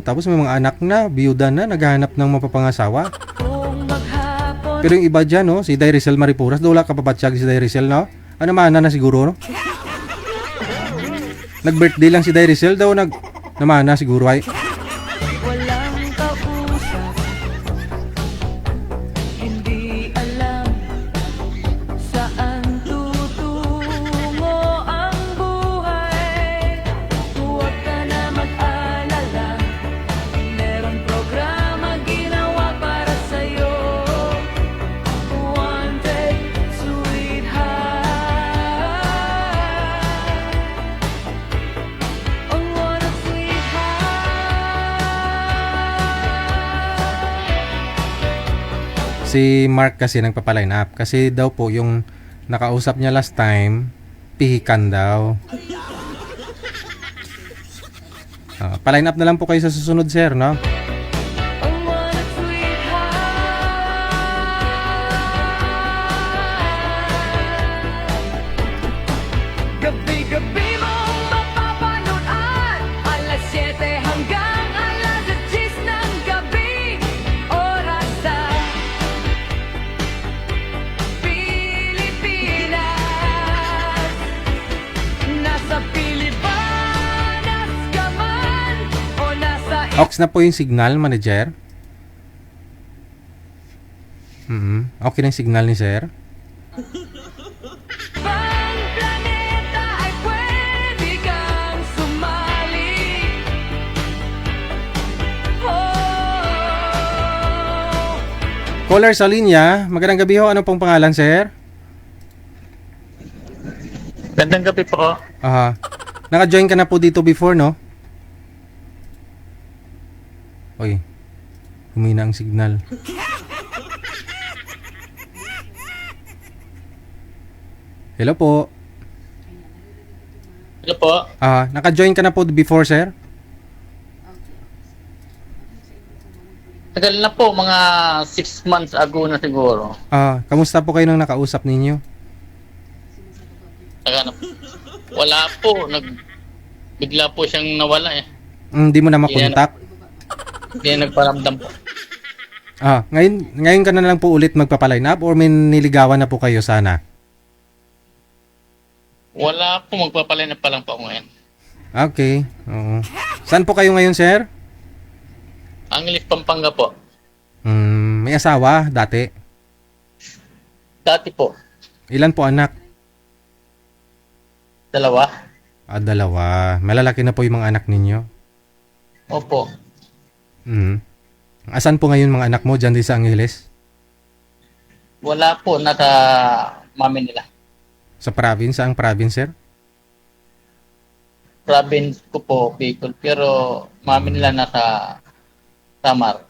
tapos may mga anak na, biyuda na, naghahanap ng mapapangasawa. kung maghapon. Pero yung iba dyan, no? Si Dairisel Maripuras, wala ka papatsag si Dairisel, no? Ano mana na siguro, no? Nag-birthday lang si Dairisel, daw namana siguro ay. Walang kausap, hindi alam saan tutungo ang buhay. Huwag ka na mag-alala, meron programa ginawa para sa'yo. Wanted, sweetheart. Ang wanted, sweetheart. Si Mark kasi nagpapaline up. Kasi daw po yung nakausap niya last time, pihikan daw. Paline up na lang po kayo sa susunod, sir, no? Ang wanted, sweetheart. Gabi-gabi mong mapapanood, alas 7 hanggang alas 10 ng gabi. Oras Ox na po yung signal, manager. Okay na yung signal ni sir. Bang planeta ay pwede kang sumali. Oh, Caller sa linya, magandang gabi ho. Ano pong pangalan, sir? Gandang gabi po. Aha. Naka-join ka na po dito before, no? Oy. Humina ang signal. Hello po. Hello po. Naka-join ka na po before, sir? Tagal na po, mga 6 months ago na siguro. Kamusta po kayo nang nakausap ninyo? Tagal na po. Wala po, bigla po siyang nawala eh. Hindi mo na makontak? Hindi na nagparamdam po. Ngayon ka na lang po ulit magpapaline up or may niligawan na po kayo sana? Wala po, magpapalinap pa lang po ako ngayon. Okay. Oo. Saan po kayo ngayon, sir? Angeles, Pampanga po. May asawa dati? Dati po, Ilan po anak? 2. 2. Malalaki na po yung mga anak ninyo? Opo. Asan po ngayon mga anak mo dyan din sa Angeles? Wala po, nasa mami nila. Sa province? Saang province, sir? Province ko po, Bicol, pero mami nila nasa Samar.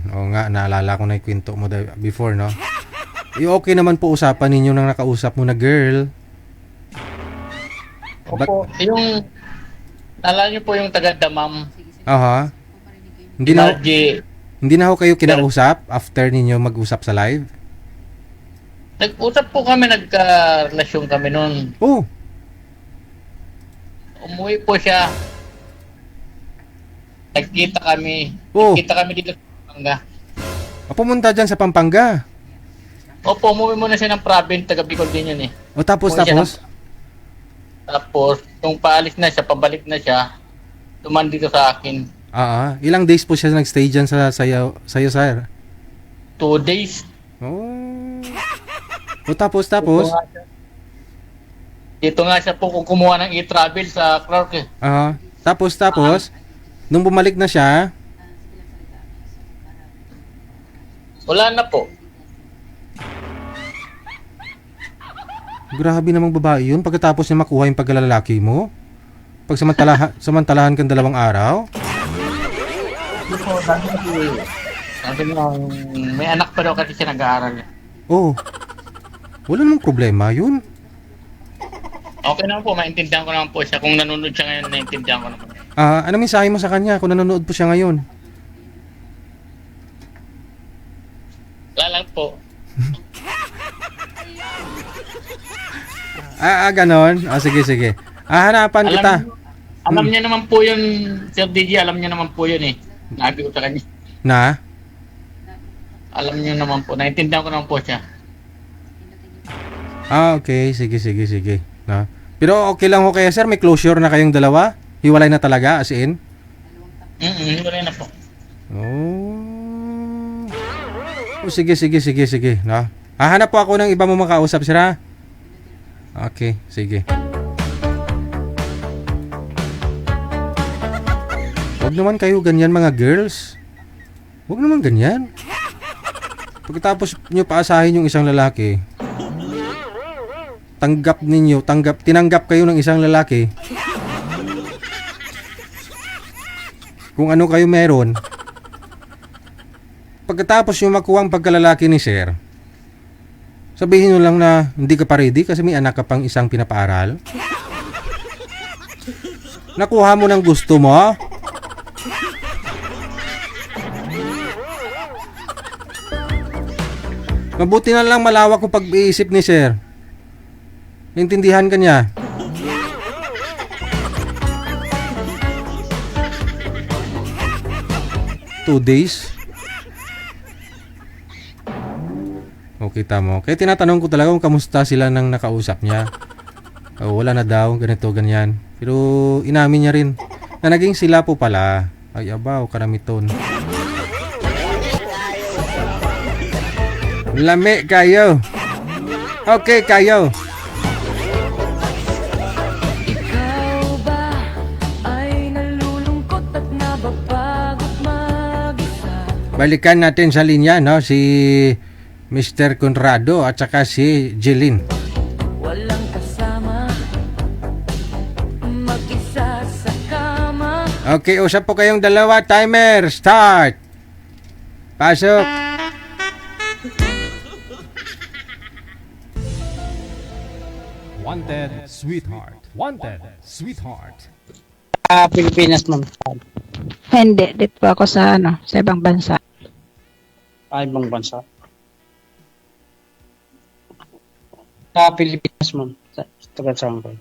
Oo nga, naalala ko na yung kwento mo before, no? Okay naman po usapan ninyo nang nakausap mo na girl. Opo, yung, naalala niyo po yung taga-Damam, Aha. Hindi na ho kayo kinausap after ninyo mag-usap sa live? Nag-usap po kami, nagka-relasyon kami noon. Oh, Umuwi po siya. Nagkita kami. Oh. Nagkita kami dito sa Pampanga. pumunta dyan sa Pampanga. Opo, umuwi muna siya ng province, taga Bicol din yun eh. O tapos? Tapos, nung paalis na siya, pabalik na siya, tuman dito sa akin. Ilang days po siya nagstay dyan sa'yo, sir? 2 days. Oh. O tapos? Dito nga siya po kung kumuha ng e-travel sa Clark eh. Tapos, nung bumalik na siya, Wala na po. grabe namang babae yun. Pagkatapos niya makuha yung pagkalalaki mo, pag samantalahan kang 2 araw. Sabi niya, may anak pa daw kasi siya nag-aaral. Oh, wala namang problema yun. Okay naman po, maintindihan ko naman po siya. Kung nanonood siya ngayon, naintindihan ko naman. Ano mensahe mo sa kanya kung nanonood po siya ngayon? Wala lang po. Ganon? Sige. Hanapan kita. Alam niya naman po yun, Sir DJ, alam niya naman po yun eh. Nabi ko sa kanya. Na? Alam niyo naman po, naintindihan ko naman po siya. Okay. Sige. Na? Pero okay lang ho kaya, sir? May closure na kayong dalawa? Hiwalay na talaga, as in? Wala na po. Sige. Na? Hahanap po ako ng iba mo makausap, sir, ha? Okay, sige. Huwag naman kayo ganyan, mga girls. Huwag naman ganyan. Pagkatapos nyo paasahin yung isang lalaki, tinanggap kayo ng isang lalaki. Kung ano kayo meron. Pagkatapos yung makuha ang pagkalalaki ni sir, sabihin nyo lang na hindi ka pa ready kasi may anak ka pang isang pinapaaral. Nakuha mo ng gusto mo. Mabuti na lang malawak yung pag-iisip ni sir. Naintindihan ka niya. Two days. Okay, tamo. Kaya tinatanong ko talaga kung kamusta sila nang nakausap niya. Wala na daw, ganito, ganyan. Pero inamin niya rin na naging sila po pala. Ay, abaw, karamiton. Lami kayo. Okay kayo. Ikaw ba ay nalulungkot at nababagot mag-isa? Balikan natin sa linya, no? Si Mr. Conrado at saka si Jeline. Walang kasama, mag-isa sa kama. Okay, usap po kayong dalawa. Timer, start. Pasok. Wanted, sweetheart. Wanted, sweetheart. Pilipinas, ma'am. Hindi, dito po ako sa sa ibang bansa. Ibang bansa. Sa Pilipinas, ma'am. Sa taga-saan ko.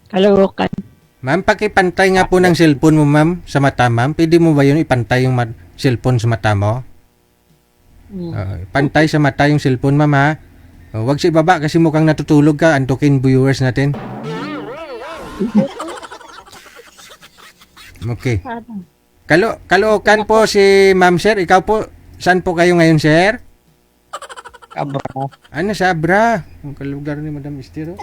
Caloocan. Ma'am, pakipantay nga po ng cellphone mo, ma'am, sa mata, ma'am. Pwede mo ba yun ipantay yung cellphone sa mata mo? Pantay sa mata yung cellphone, ma'am, ha? Huwag sa ibaba kasi mukhang natutulog ka. Antukin viewers natin. Okay. Caloocan po si Ma'am Sir. Ikaw po, saan po kayo ngayon, Sir? Abra. Ano, sa Abra? Ang kalugar ni Madam Esther, oh.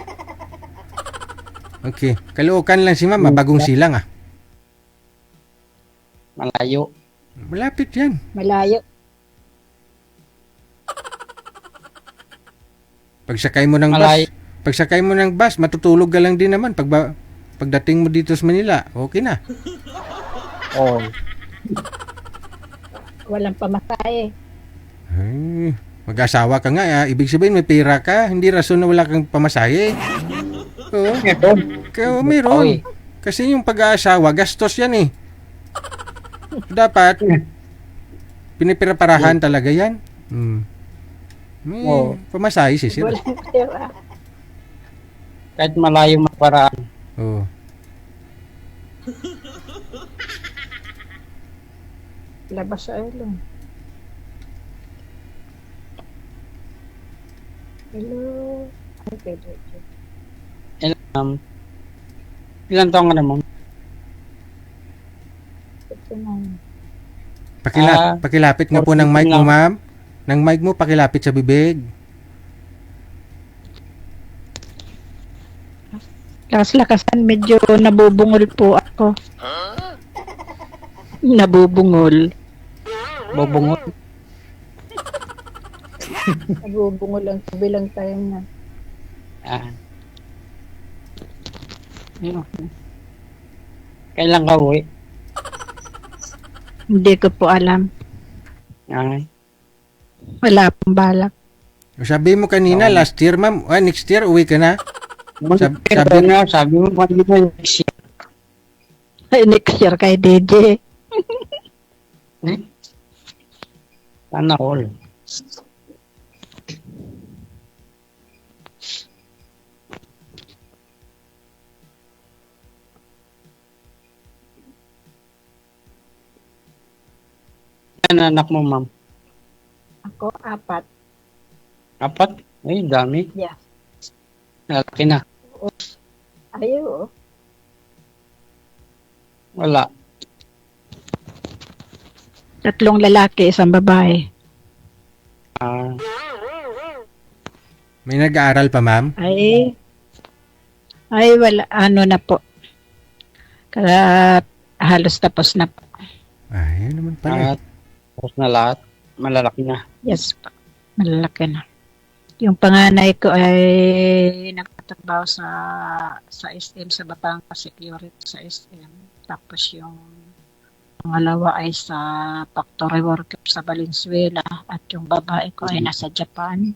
Okay. Caloocan lang si Ma'am. Bagong silang, ah. Malayo. Malapit yan. Malayo. Pagsakay mo ng bus, matutulog ka lang din naman. Pagdating mo dito sa Manila, okay na. Oh. Walang pamasahe. Ay, mag-asawa ka nga, ah. Ibig sabihin may pera ka. Hindi rason na wala kang pamasahe. Oo. Kaya meron. Kasi yung pag-aasawa, gastos yan eh. Dapat, pinipiraparahan talaga yan. May pamasahe si Sir. Walang pera. Kahit malayo maparaan. Oo. Labas sa ilong. Hello. Ay, pwede. Ilan taong ka na, ma'am? Ito na. Pakilapit nga po ng mic mo, ma'am. Ng mic mo, pakilapit sa bibig. Lakas-lakasan, medyo nabubungol po ako. Nabubungol. Bubungot. Nabubungol ang kabilang tayo na. Kailan ka uwi? Hindi ko po alam. Ay. Wala pong balak. Sabi mo kanina, last year, ma'am. Next year, uwi ka na. Sabi mo kanina next year. Ay, next year kay DJ. Sana all. Ano anak mo, ma'am? Ako, 4. 4? Ay, dami. Yeah. Lalaki na. Ayo. Wala. 3 lalaki, 1 babae. May nag-aaral pa, ma'am? Ay, wala. Ano na po. Kaya halos tapos na po. Ay, naman pala. Tapos na lahat. Malalaki na. Yes po. Malalaki na. Yung panganay ko ay nagtatrabaho sa SM, sa Batangas Security sa SM. Tapos yung pangalawa ay sa factory worker sa Valenzuela. At yung babae ko ay nasa Japan.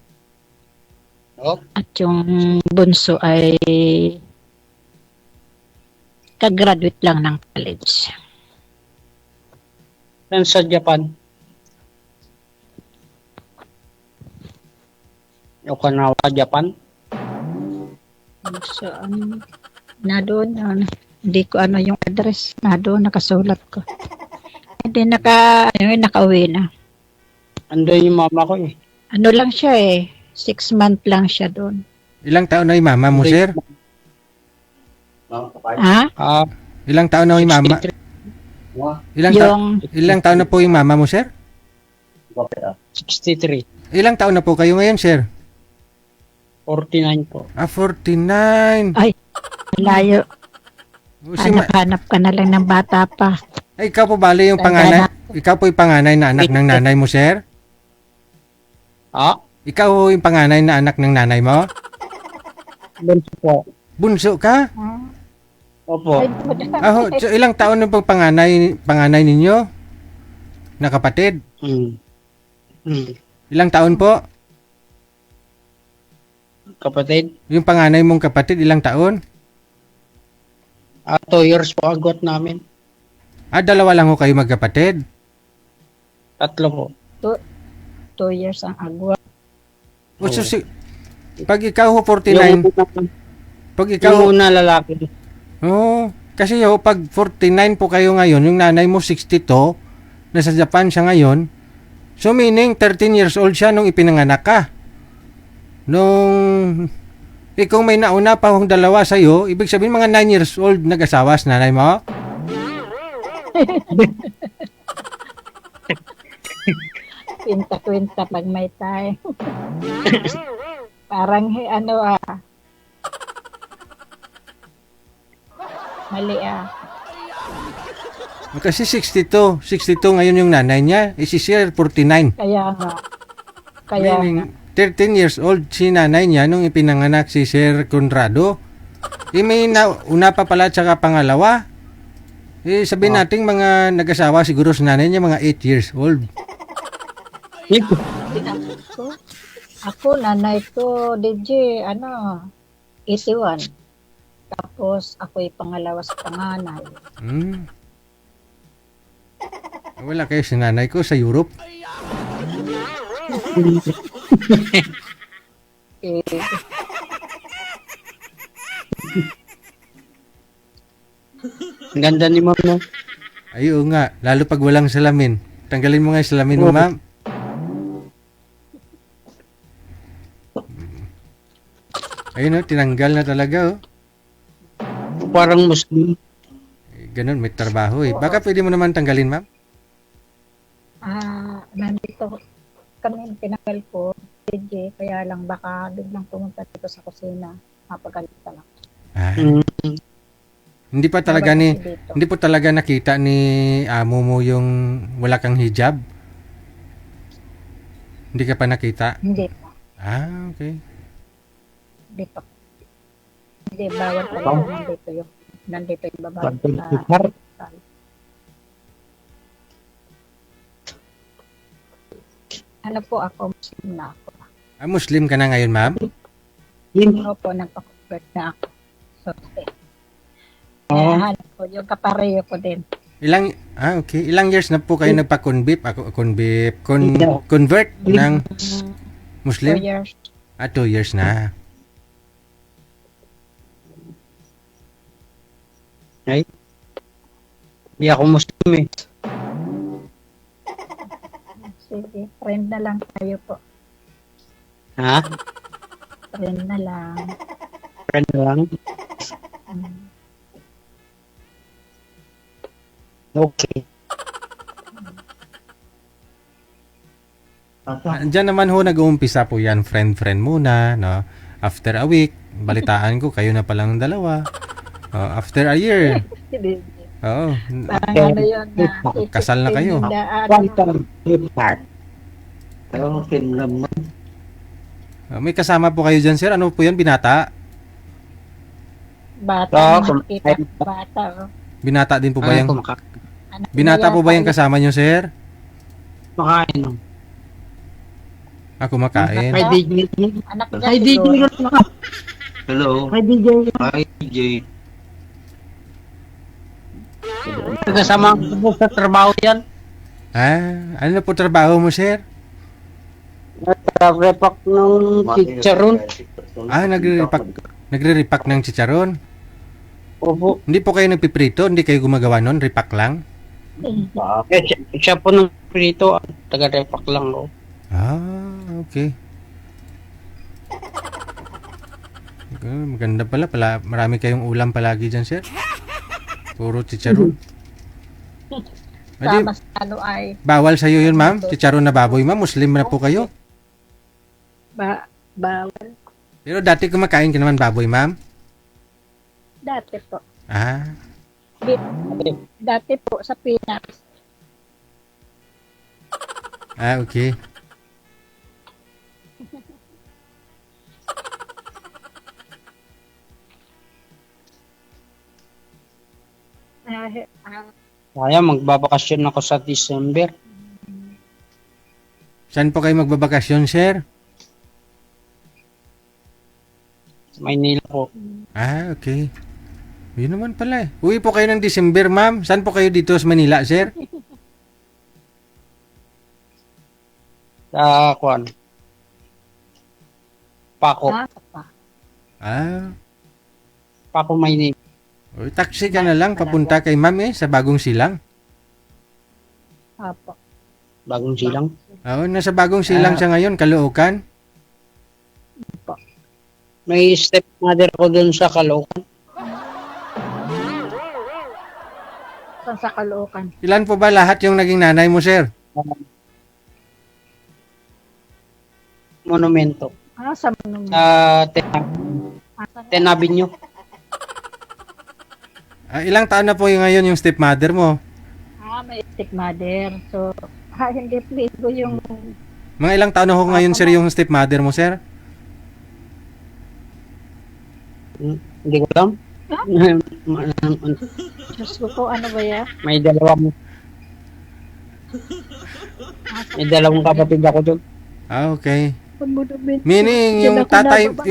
Oh. At yung bunso ay kagraduate lang ng college. Saan sa Japan? Okinawa, Japan? So, na doon, hindi ko yung address. Na doon, nakasulat ko. Hindi, nakauwi na. Andun yung mama ko eh. Ano lang siya 6 months lang siya doon. Ilang taon na yung mama mo, sir? Ha? Ilang taon na yung mama? 63. Ilang taon na po yung mama mo, sir? 63. Ilang taon na po kayo ngayon, sir? 49 po. 49. Ay, layo. Si ma- Hanap ka na lang ng bata pa. Ay, ikaw po bali yung panganay? Ikaw po yung panganay na anak ng nanay mo, sir? Ah, Ikaw po yung panganay na anak ng nanay mo? bunso po. Bunso ka? Opo. So ilang taon na pong panganay ninyo? Na kapatid? Ilang taon po? Kapatid, Yung panganay mong kapatid, ilang taon? 2 years po agwat namin. Dalawa lang ho kayo magkapatid? 3 po. 2 years ang agwa. O so pag ikaw ho 49, pag ikaw Yung una lalaki. kasi ho pag 49 po kayo ngayon, yung nanay mo 62, nasa Japan siya ngayon, so meaning 13 years old siya nung ipinanganak ka. Nung kung may nauna pa hong dalawa sa'yo, ibig sabihin mga 9 years old nag-asawa sa nanay mo? Kwenta-kwenta pag may time. Parang mali Kasi 62 ngayon yung nanay niya, si Sir 49. Kaya nga. Meaning, 13 years old si nanay niya nung ipinanganak si Sir Conrado. May una pa pala tsaka pangalawa. Sabihin natin mga nag-asawa siguro si nanay niya mga 8 years old. Ako, nanay ko, DJ, 81. Tapos, ako'y pangalawa sa panganay. Wala kayo si nanay ko sa Europe. Ang ganda ni ma'am, no? Ayun nga, lalo pag walang salamin. Tanggalin mo nga yung salamin mo, ma'am. Ayun tinanggal na talaga, Parang Muslim. Ganun, may trabaho Baka pwede mo naman tanggalin, ma'am? Nandito kami, pinanggal ko, DJ, kaya lang baka biglang pumunta dito sa kusina. Mapagalitan lang. Hindi po talaga nakita ni amo mo yung wala kang hijab? Hindi ka pa nakita? Hindi pa. Okay. Hindi pa. Hindi, bawal pa rin. Nandito yung babae. Ano po ako, Muslim na ako. Muslim ka na ngayon, ma'am? Opo, nagpa-convert na ako. So, hanap ko, yung kapareho ko din. Okay. Ilang years na po kayo nagpa-convert convert ng Muslim? 2 years. 2 years na. Ay? Hindi ako Muslim Sige, friend na lang tayo po. Ha? Friend na lang. Friend lang? Okay. Diyan naman ho nag-uumpisa po yan, friend muna, no? After a week, balitaan ko, kayo na palang dalawa. After a year. Oo. Parang yun Kasal na kayo. May kasama po kayo dyan, sir. Ano po yan, binata? Bata. Bata. Binata din po ba yan? Binata po ba yung kasama nyo, sir? Makain. Kumakain. Hi, DJ. Anak niya Hi, DJ. Hello. Hi, DJ. Hi, DJ. Kasama ko sa trabaho yan. Ano na po trabaho mo, sir? Nagre-repack ng chicharon. Nagre-repack ng chicharon? Opo. Hindi po kayo nagpiprito? Hindi kayo gumagawa nun? Repack lang? Siya po ng prito. Taga-repack lang ako. Okay. Maganda pala. Marami kayong ulam palagi dyan, sir. Puro chicharon. Adi, Sa mas ano ay bawal sa'yo yun, ma'am? Chicharon na baboy, ma'am. Muslim na po kayo. bawal. Pero dati kumakain ka naman baboy, ma'am? Dati po. Ah, Dati po sa Pinas. okay. Kaya magbabakasyon ako sa December. Saan po kayo magbabakasyon, sir? Sa Maynila po. Ah, okay. Yun naman pala eh. Uwi po kayo ng December, ma'am. Saan po kayo dito sa Manila, sir? Sa Kwan. Pako. Ah, Pako, Maynila. o, taxi ka na lang papunta kay ma'am sa Bagong Silang. Apo. Bagong silang. Oo, nasa Bagong Silang siya ngayon, Caloocan. May stepmother ko dun sa Caloocan. Sa Caloocan. Ilan po ba lahat yung naging nanay mo, sir? Monumento. Sa Manong. Tenabi nyo. Ilang taon na po yung ngayon yung stepmother mo? May stepmother. So, hindi po yung Mga ilang taon na ho ngayon, sir, yung stepmother mo, sir? Hindi ko alam. Diyos ko po, ano ba yan? May dalawang kapatid ako dun. Okay. Monumento. Meaning, yung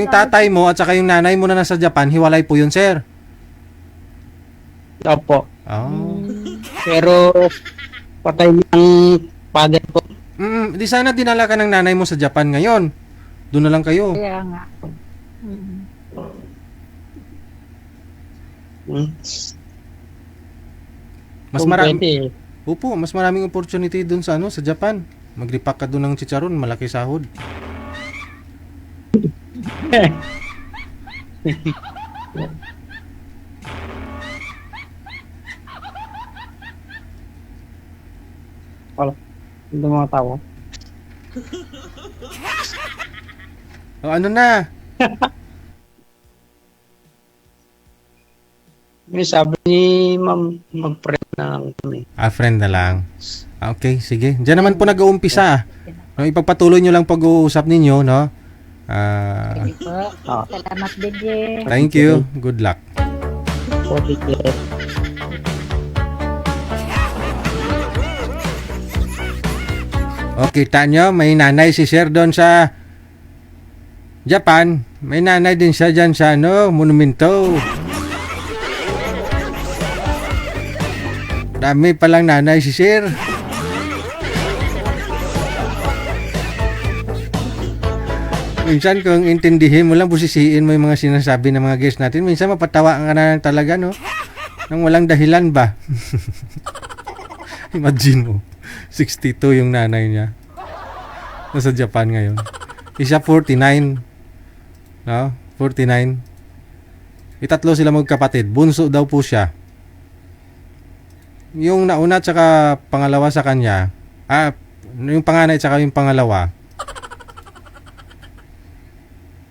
tatay mo at saka yung nanay mo na nasa Japan, hiwalay po yun, sir? Opo. Oh. Pero patay ng father ko. Di sana dinala ka ng nanay mo sa Japan ngayon. Doon na lang kayo. Kaya nga. Mas marami. Opo, mas maraming opportunity doon sa sa Japan. Magripak ka doon ng chicharon, malaki sahod. Wala. Hindi mga tao. O ano na? May sabi ni ma'am, mag-friend na lang kami. Friend na lang. Okay, sige. Diyan naman po nag-uumpisa. No, ipagpatuloy nyo lang pag-uusap ninyo, no? Sige po. Salamat din din. Thank you. Good luck. Okay, kita nyo, may nanay si Sir doon sa Japan. May nanay din siya dyan sa monumento. Dami palang nanay si Sir. Minsan kung intindihin mo lang, busisiin mo yung mga sinasabi ng mga guests natin, minsan mapatawa ka na talaga, no? Nang walang dahilan ba? Imagine mo, 62 yung nanay niya. Nasa Japan ngayon. Isa 49. No? 49. Itatlo sila magkapatid. Bunso daw po siya. Yung nauna at saka pangalawa sa kanya, yung panganay at saka yung pangalawa,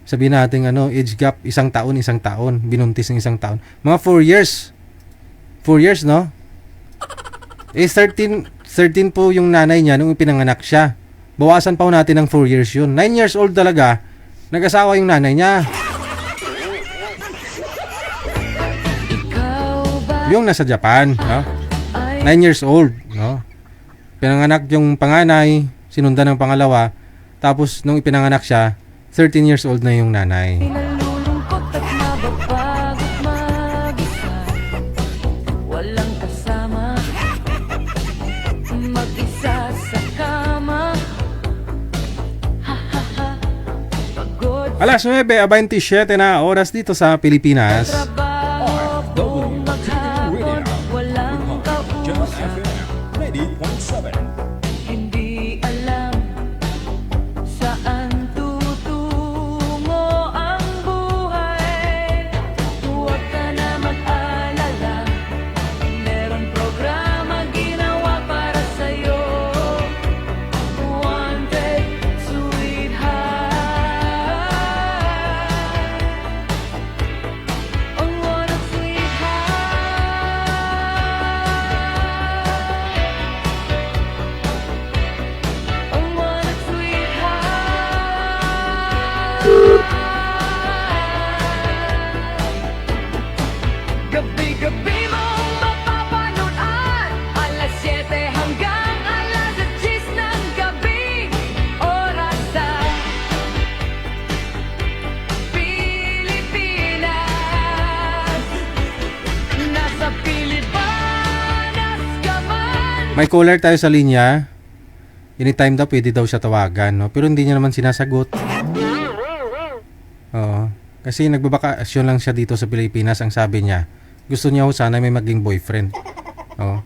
sabihin natin age gap, isang taon, binuntis ng isang taon. Mga 4 years. 4 years, no? 13 po yung nanay niya nung ipinanganak siya. Bawasan pa natin ng 4 years yun. 9 years old talaga, nag-asawa yung nanay niya. Yung nasa Japan, no? 9 years old, no? Pinanganak yung panganay, sinundan ng pangalawa, tapos nung ipinanganak siya, 13 years old na yung nanay. Nalulungkot at mapapagod mag-isa. Walang kasama. Mag-isa sa kama. Pagod Alas 9:27 na oras dito sa Pilipinas. trabaho kung maghapon. Walang kausap. Hindi alam saan tutungo ang buhay. Huwag ka na mag-alala. Meron programa Gabi-gabi mong mapapanood, alas 7 hanggang alas 10 ng gabi. Oras sa Pilipinas. Nasa Pilipinas ka man. May caller tayo sa linya. Anytime daw pwede daw siya tawagan, no? Pero hindi niya naman sinasagot. Oo. Kasi nagbabakasyon lang siya dito sa Pilipinas. Ang sabi niya, gusto niya ho sana may maging boyfriend. Oo.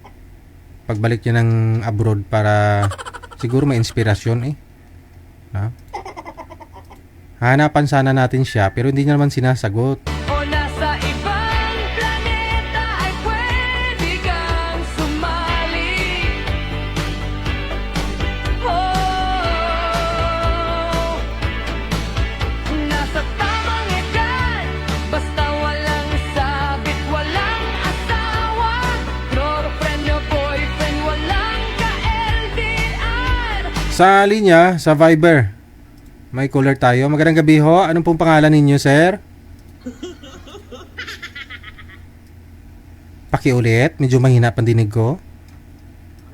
Pagbalik niya ng abroad para siguro may inspirasyon eh. Ha? Hanapan sana natin siya pero hindi niya naman sinasagot. O nasa ibang planeta ay pwede kang sumali. Oh, nasa tamang edad, basta walang sabit, walang asawa, girlfriend o boyfriend, walang ka-LDR. Sa linya, sa Viber, may caller tayo. Magandang gabi ho. Anong pong pangalan ninyo, sir? Pakiulit. Medyo mahina pandinig ko.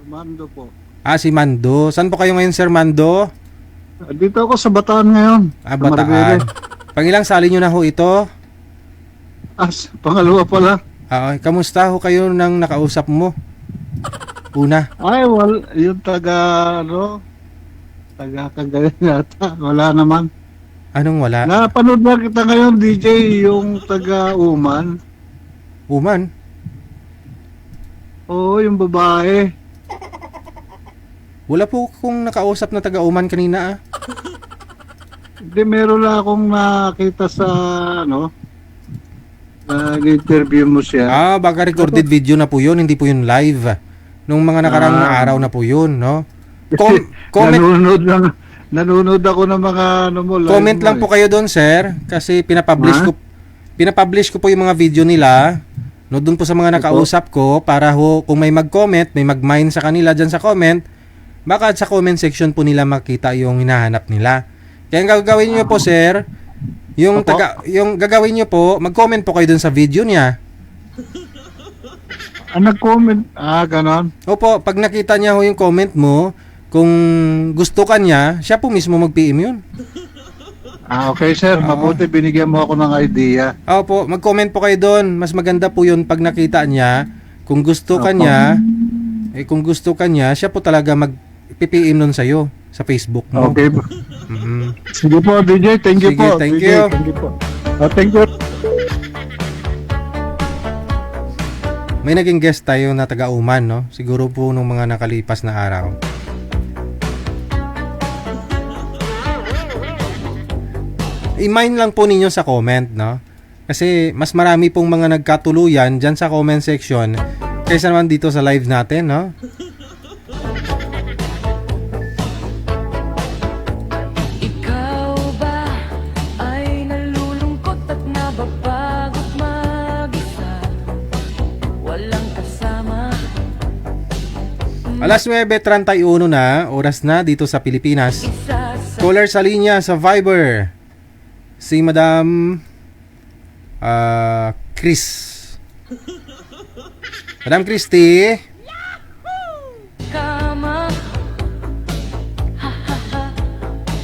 Armando po. Si Mando. Saan po kayo ngayon, Sir Mando? Dito ako sa Bataan ngayon. Bataan. Maribere. Pangilang sali nyo na ho ito? Pangalawa pala. Kamusta ho kayo nang nakausap mo? Una. Ay, yung taga Cagayan yata. Wala naman. Anong wala? Napanood na kita ngayon, DJ, yung taga Uman. Uman? Oo, yung babae. Wala po kung nakausap na taga-Uman kanina Hindi, meron lang akong nakita sa, nag-interview mo siya. Baka recorded video na po yun, hindi po yun live. Nung mga nakarang araw na po yun, no? Comment. Nanonood ako ng mga comment lang po kayo doon, sir, kasi pinapublish ko po yung mga video nila. No, doon po sa mga nakausap ko para ho kung may mag-comment, may mag-mine sa kanila diyan sa comment, baka sa comment section po nila makita yung hinahanap nila. Kaya ang gagawin niyo po, sir, yung gagawin niyo po, mag-comment po kayo doon sa video niya. Nag-comment? Ganon. Opo, pag nakita niya ho yung comment mo, kung gusto ka niya, siya po mismo mag-PM yun. Okay, sir. Mabuti binigyan mo ako ng idea. Opo, mag-comment po kayo doon. Mas maganda po yun pag nakita niya. Kung gusto ka niya, siya po talaga mag-PM nun sa'yo sa Facebook mo. Okay. Sige po, DJ. Thank you po. Thank DJ, you. Thank you po. Thank you. May naging guest tayo na taga-Uman, no? Siguro po nung mga nakalipas na araw. I-mind lang po ninyo sa comment, no? Kasi mas marami pong mga nagkatuluyan dyan sa comment section kaysa naman dito sa live natin, no? Ikaw ba ay nalulungkot at nababagot mag-isa? Walang kasama. Alas 9:31 na, oras na dito sa Pilipinas. Caller sa linya sa Viber. Si Madam Chris. Madam Christy. Kama.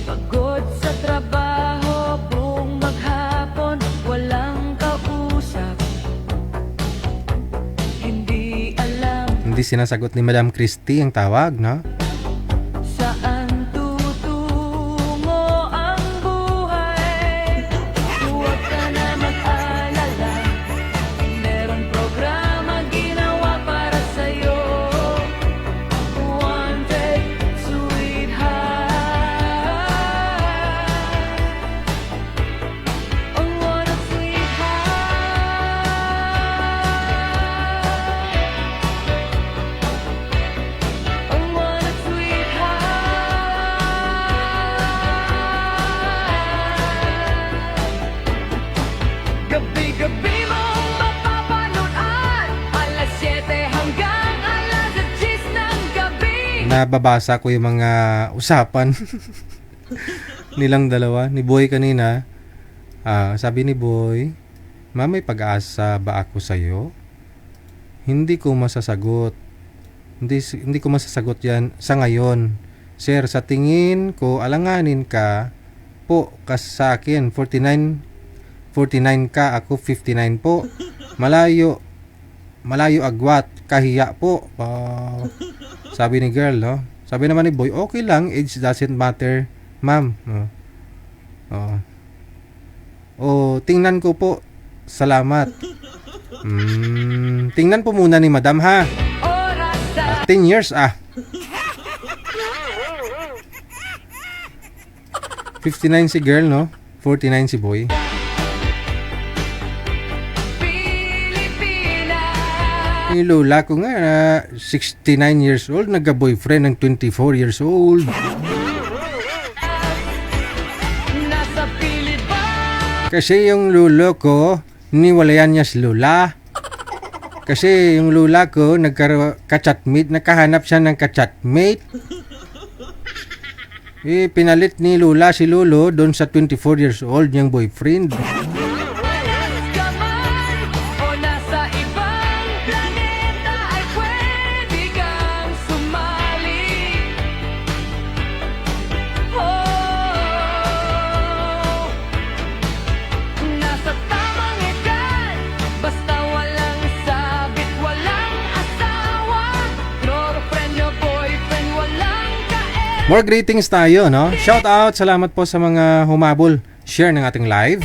Pagod sa trabaho, buong maghapon, walang kausap. Hindi alam Hindi sinasagot ni Madam Christy ang tawag, no? saan tutungo ang buhay. Huwag ka na mag-alala, meron programa ginawa para sa'yo. Wanted, sweetheart. Ang wanted, sweetheart. Ang wanted, sweetheart. Gabi-gabi mong mapapanood, alas 7 hanggang alas 10 ng gabi. Nababasa ko yung mga usapan nilang dalawa. Ni Boy kanina, sabi ni Boy, Ma'am, may pag-asa ba ako sa'yo? Hindi ko masasagot. Hindi ko masasagot yan sa ngayon. Sir, sa tingin ko, alanganin ka po sa akin. 49 ka, ako 59 po. Malayo agwat, kahiya po. Sabi ni girl, no? Sabi naman ni boy, okay lang, age doesn't matter, ma'am. Tingnan ko po. Salamat. Tingnan po muna ni madam, ha? 10 years, 59 si girl, no? 49 si boy. Yung lola ko nga, 69 years old, nagka-boyfriend ng 24 years old. Kasi yung lolo ko, niwalayan niya si lola. Kasi yung lola ko, nagka-chatmate, nakahanap siya ng ka-chatmate. Pinalit ni lola si lolo doon sa 24 years old niyang boyfriend. More greetings tayo, no? Shout out, salamat po sa mga humabol, share ng ating live.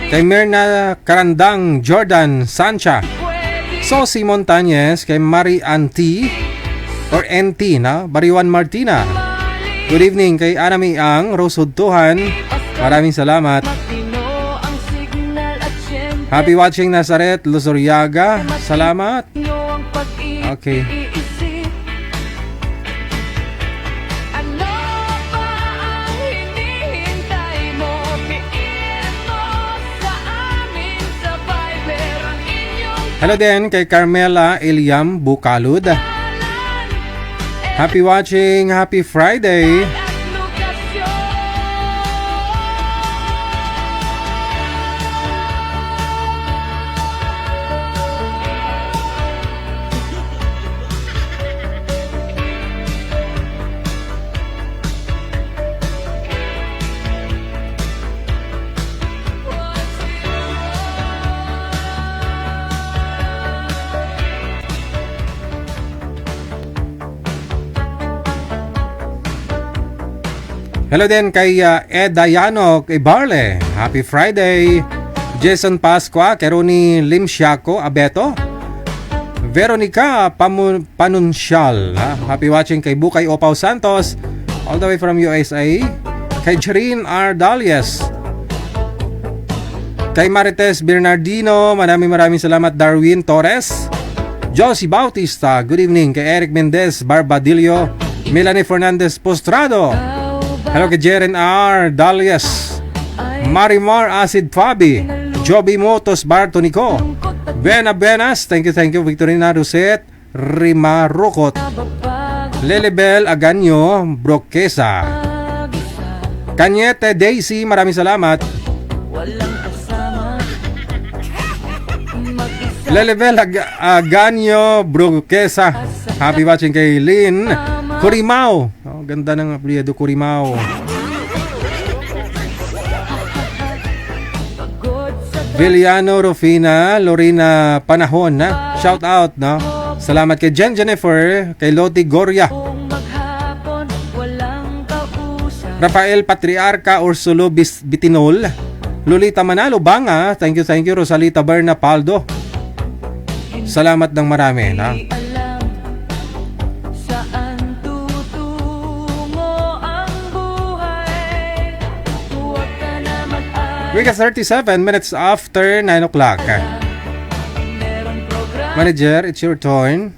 Kay Mirna Karandang, Jordan Sancha, Sosi Montañez, kay Marie Anti or NT, na? Bariwan Martina. Good evening kay Anami Ang, Rose Hudtuhan. Maraming salamat. Happy watching Nazaret Luzuriaga. Salamat. Okay. Hello din kay Carmela Eliam Bukalud. Happy watching, happy Friday. Hello din kay Ed Dayano, kay Barle. Happy Friday. Jason Pasqua, kay Ronnie Limsiaco Abeto. Veronica Panunsyal. Happy watching kay Bukay Opaw Santos, all the way from USA. Kay Jerine R. Dalias. Kay Marites Bernardino, maraming salamat. Darwin Torres. Josie Bautista, good evening. Kay Eric Mendez Barbadillo. Melanie Fernandez Postrado. Hello kay Jeren R. Dalias, Marimar Acid Fabi, Joby Motos Bartonico, Benas, thank you, Victorina Roset, Rima Rukot, Lelebel Aganyo Broquesa, Kanyete Daisy, maraming salamat. Lelebel Aganyo Broquesa, happy watching kay Lynn Corimao. Ganda ng apelyido, Corimao. Viliano Rufina, Lorena Panahon, na? Shout out, no? Salamat kay Jennifer, kay Loti Goria. Rafael Patriarca Ursulo Bitinol, Lolita Manalo Banga, thank you, Rosalita Berna Paldo. Salamat ng marami, na? We got 37 minutes after 9 o'clock. Manager, it's your turn.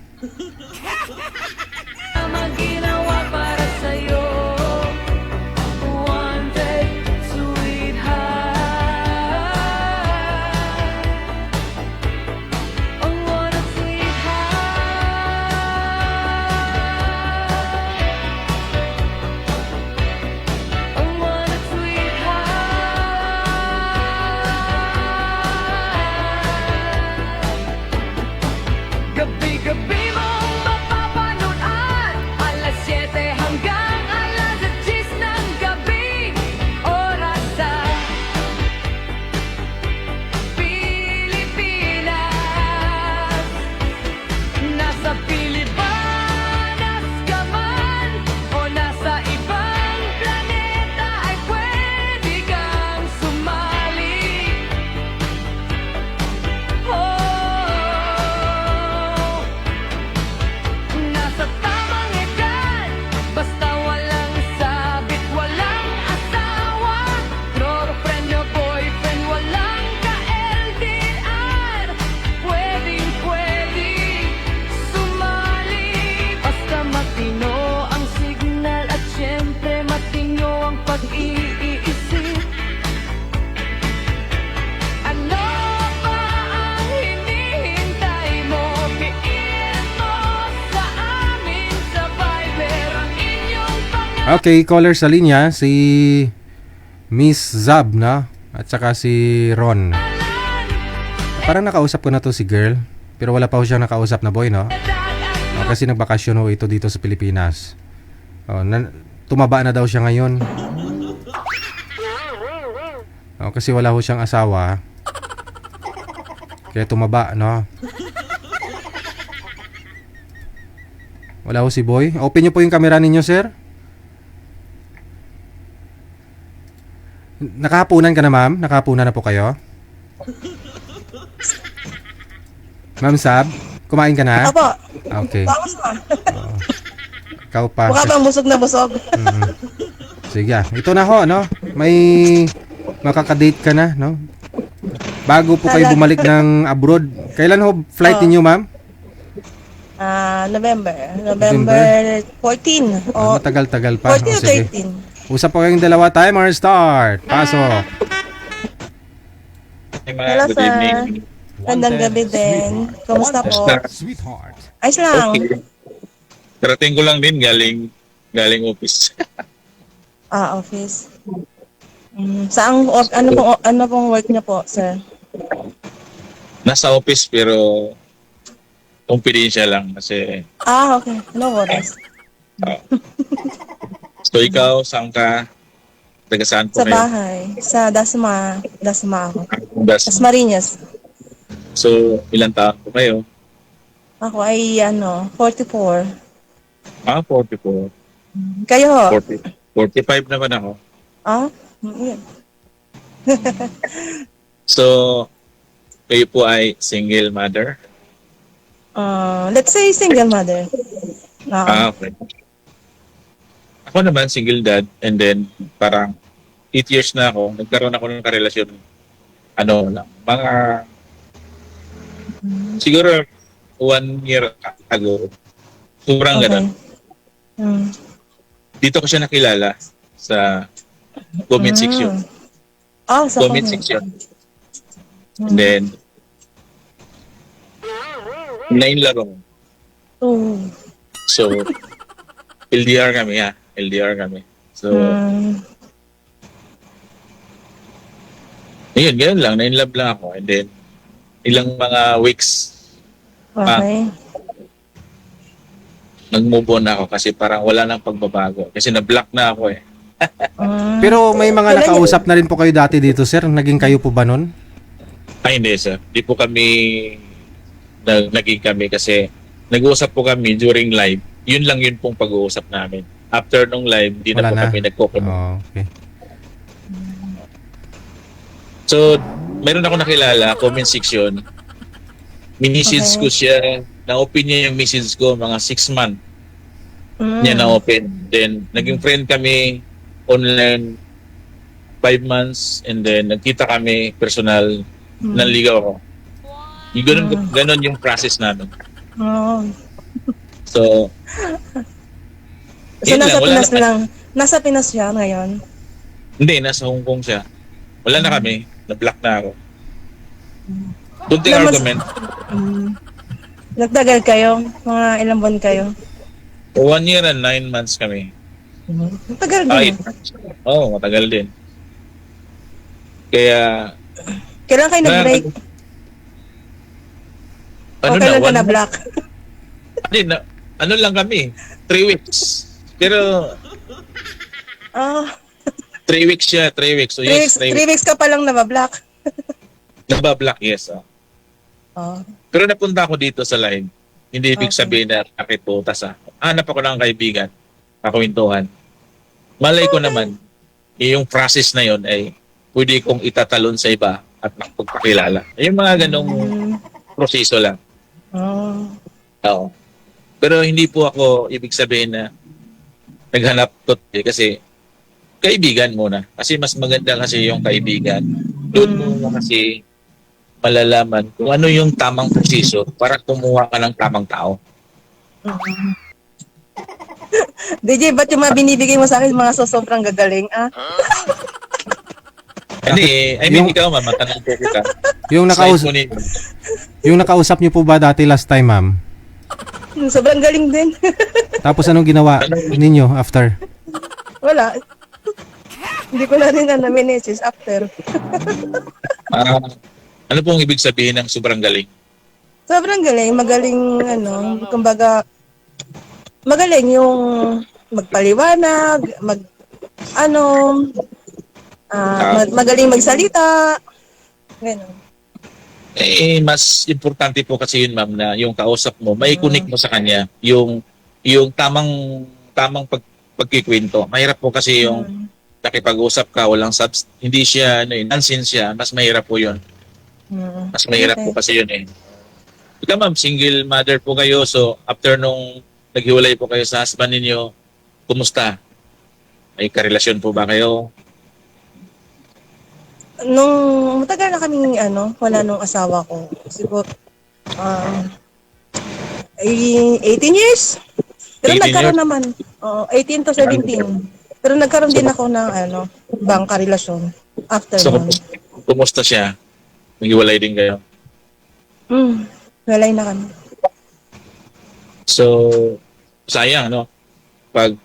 Okay, caller sa linya, si Miss Zab, no? At saka si Ron. Parang nakausap ko na to si girl, pero wala pa ho siyang nakausap na boy, no? Kasi nagbakasyon ho ito dito sa Pilipinas. Tumaba na daw siya ngayon. Kasi wala ho siyang asawa. Kaya tumaba, no? Wala ho si boy. Open nyo po yung camera ninyo, sir. Nakahapunan ka na, ma'am? Nakahapunan na po kayo? Ma'am Sab, kumain ka na? Opo. Okay. Tapos na. Ikaw pa. Mukha bang busog na busog? Sige, ito na ho, no? May makakadate ka na, no? Bago po kayo bumalik ng abroad. Kailan ho flight ninyo, ma'am? November 14. Matagal-tagal pa. 14 o Sige. 13. Usap po kayong dalawa, timer start. Pasok. Hello, sir. Gandang gabi din. Kumusta po? Sweetheart. Ayos lang. Okay. Karating ko lang din galing office. Office. Ano pong work niyo po, sir? Nasa office pero confidential lang kasi Okay. No worries. so ikaw, saan ka? Taga saan po Sa kayo? bahay. Sa Dasma. Dasma ako. Das. Dasmariñas. So, ilang taon po kayo? Ako ay 44. 44. Kayo ho? 45 naman ako. Yun. So, kayo po ay single mother? Let's say single mother. Okay. Ako naman, single dad, and then parang 8 years na ako, nagkaroon ako ng karelasyon, mga siguro 1 year ago. Sobrang ganun. Dito ko siya nakilala sa comment section. Sa comment section. And then, nainlaro. So, LDR kami. So, ayun, ganun lang. Na-inlove lang ako. And then, ilang mga weeks nag-move on ako kasi parang wala nang pagbabago. Kasi na-block na ako eh. Pero may mga nakausap na rin po kayo dati dito, sir. Naging kayo po ba nun? Ay, hindi, sir. Di po kami naging kami kasi nag-uusap po kami during live. Yun lang yun pong pag-uusap namin. After nung live, di na po kami nagkukunin. Okay. So, meron ako nakilala, comment section. Minisage ko siya. Na-open niya yung message ko, mga 6 months. Niya na-open. Then, naging friend kami online 5 months. And then, nagkita kami personal. Nanligaw ako. Ganon yung process namin. So, nasa Pinas lang. Nasa Pinas siya ngayon? Hindi, nasa Hong Kong siya. Wala na kami. Na-block na ako. Kunting argument. Nagtagal kayo? Mga ilang buwan kayo? 1 year and 9 months kami. Matagal din. Matagal din. Kaya... Kailan kayo nag-break? Kailan ka na-block? Hindi, lang kami. 3 weeks. Pero... 3 weeks siya, 3 weeks. So, 3 weeks ka pa lang nabablock. Nabablock, yes. Pero napunta ako dito sa live. Hindi ibig sabihin na bakit putas hanap ako ng kaibigan, kakwentuhan. Malay ko naman, yung process na yon ay pwede kong itatalon sa iba at makapagpakilala. Yung mga ganong proseso lang. Oo. Pero hindi po ako ibig sabihin na naghanap kasi kaibigan muna. Kasi mas maganda kasi yung kaibigan. Doon mo kasi malalaman kung ano yung tamang proseso para kumuha ka ng tamang tao. DJ, ba't yung mga binibigay mo sa akin mga sobrang gagaling, Hindi, I mean, ikaw, ma'am, matanong po kita. Yung nakausap niyo po ba dati last time, ma'am? Sobrang galing din. Tapos anong ginawa ninyo after? Wala. Hindi ko na rin na message after. Ah, ano pong ibig sabihin ng sobrang galing? Sobrang galing, magaling kumbaga magaling yung magpaliwanag, magaling magsalita. Ganun. Mas importante po kasi yun, ma'am, na yung kausap mo, may connect mo sa kanya yung tamang pagkikwento. Mahirap po kasi yung nakipag-usap ka, walang hindi siya, nonsense siya, mas mahirap po yun. Mas mahirap po kasi yun eh. Ikaw, ma'am, single mother po kayo, so after nung naghiwalay po kayo sa husband ninyo, kumusta? May karelasyon po ba kayo? Nung matagal na kaming wala nung asawa ko. Siguro 18 years. Pero 18 nagkaroon years? naman 18 to 17. Pero nagkaroon din ako ng bangka relasyon after So, nun. kumusta siya? Naghiwalay din kayo? Walay na kami. So, sayang, no? Pag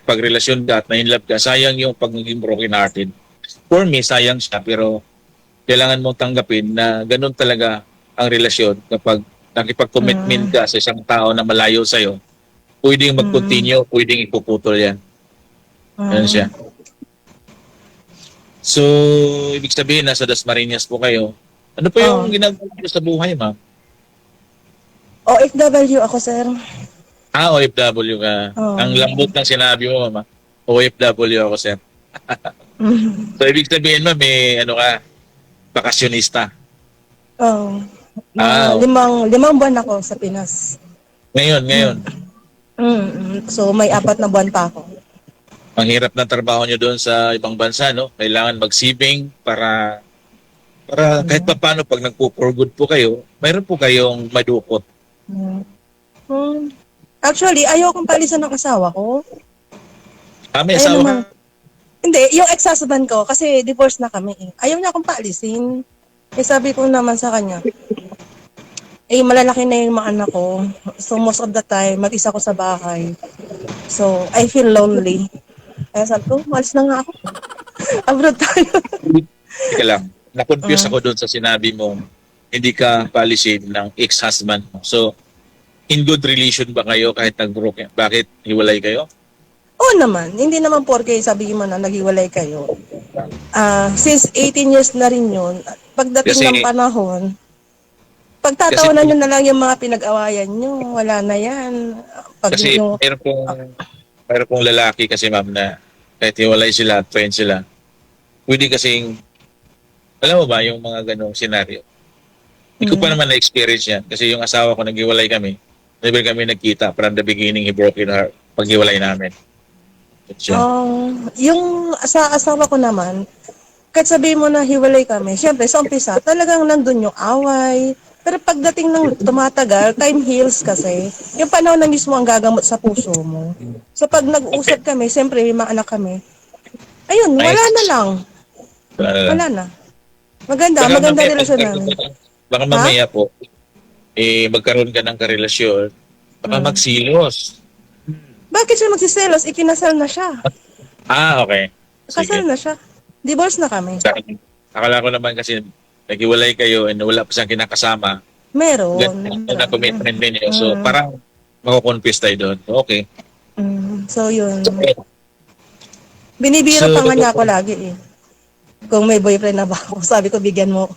relasyon ka at na-inlove ka, sayang yung pag naging broken hearted. For me, sayang siya, pero kailangan mong tanggapin na ganun talaga ang relasyon kapag nakipag-commitment ka sa isang tao na malayo sa'yo, pwedeng mag-continue, pwedeng ipuputol yan. Ganun siya. So, ibig sabihin, nasa Dasmariñas po kayo. Ano po yung ginagawa niyo sa buhay, ma'am? OFW ako, sir. OFW ka. Ang lambot ng sinabi mo, mama. OFW ako, sir. So, ibig sabihin, ma'am, may bakasyonista. Limang buwan ako sa Pinas. Ngayon. So, may 4 na buwan pa ako. Ang hirap ng trabaho nyo doon sa ibang bansa, no? Kailangan mag-saving para kahit pa paano pag nagpo-for good po kayo, mayroon po kayong madukot. Actually, ayaw kong palisan ng asawa ko. May asawa ka? Hindi, yung ex-husband ko, kasi divorce na kami. Ayaw niya akong paalisin. Sabi ko naman sa kanya, malalaki na yung mga anak ko. So, most of the time, mag-isa ko sa bahay. So, I feel lonely. Kaya sabi ko, malis na nga ako. Abroad tayo. Teka lang, na-confuse ako doon sa sinabi mo, hindi ka paalisin ng ex-husband mo. So, in good relation ba kayo kahit nag-broken? Bakit hiwalay kayo? Oo naman. Hindi naman porke sabihin mo na naghiwalay kayo. Since 18 years na rin yun, pagdating ng panahon, pagtatawanan nyo na lang yung mga pinag-awayan nyo. Wala na yan. Mayroon pong lalaki kasi, ma'am, na kahit hiwalay sila, friend sila, pwede kasing, alam mo ba, yung mga ganong senaryo. Hindi ko pa naman na-experience yan kasi yung asawa ko naghiwalay kami. Never kami nagkita from the beginning, he broke in her paghiwalay namin. Yung sa asawa ko naman, kahit sabihin mo na hiwalay kami, syempre sa umpisa, talagang nandun yung away. Pero pagdating ng tumatagal, time heals kasi. Yung panahon na mismo ang gagamot sa puso mo. So pag nag-usap kami, syempre may mga anak kami. Ayun, wala na lang. Wala na. Maganda relasyon namin. Baka mamaya po, magkaroon ka ng karelasyon, baka magsilos. Bakit siya magsiselos? Ikinasal na siya. Okay. Kasal na siya. Divorce na kami. Akala ko naman kasi naghiwalay kayo and wala pa siyang kinakasama. Meron. Ganun na commitment din yun. So parang mako-confuse tayo doon. Okay. So yun. Binibiro pa nga niya ako lagi eh. Kung may boyfriend na ba ako, sabi ko bigyan mo.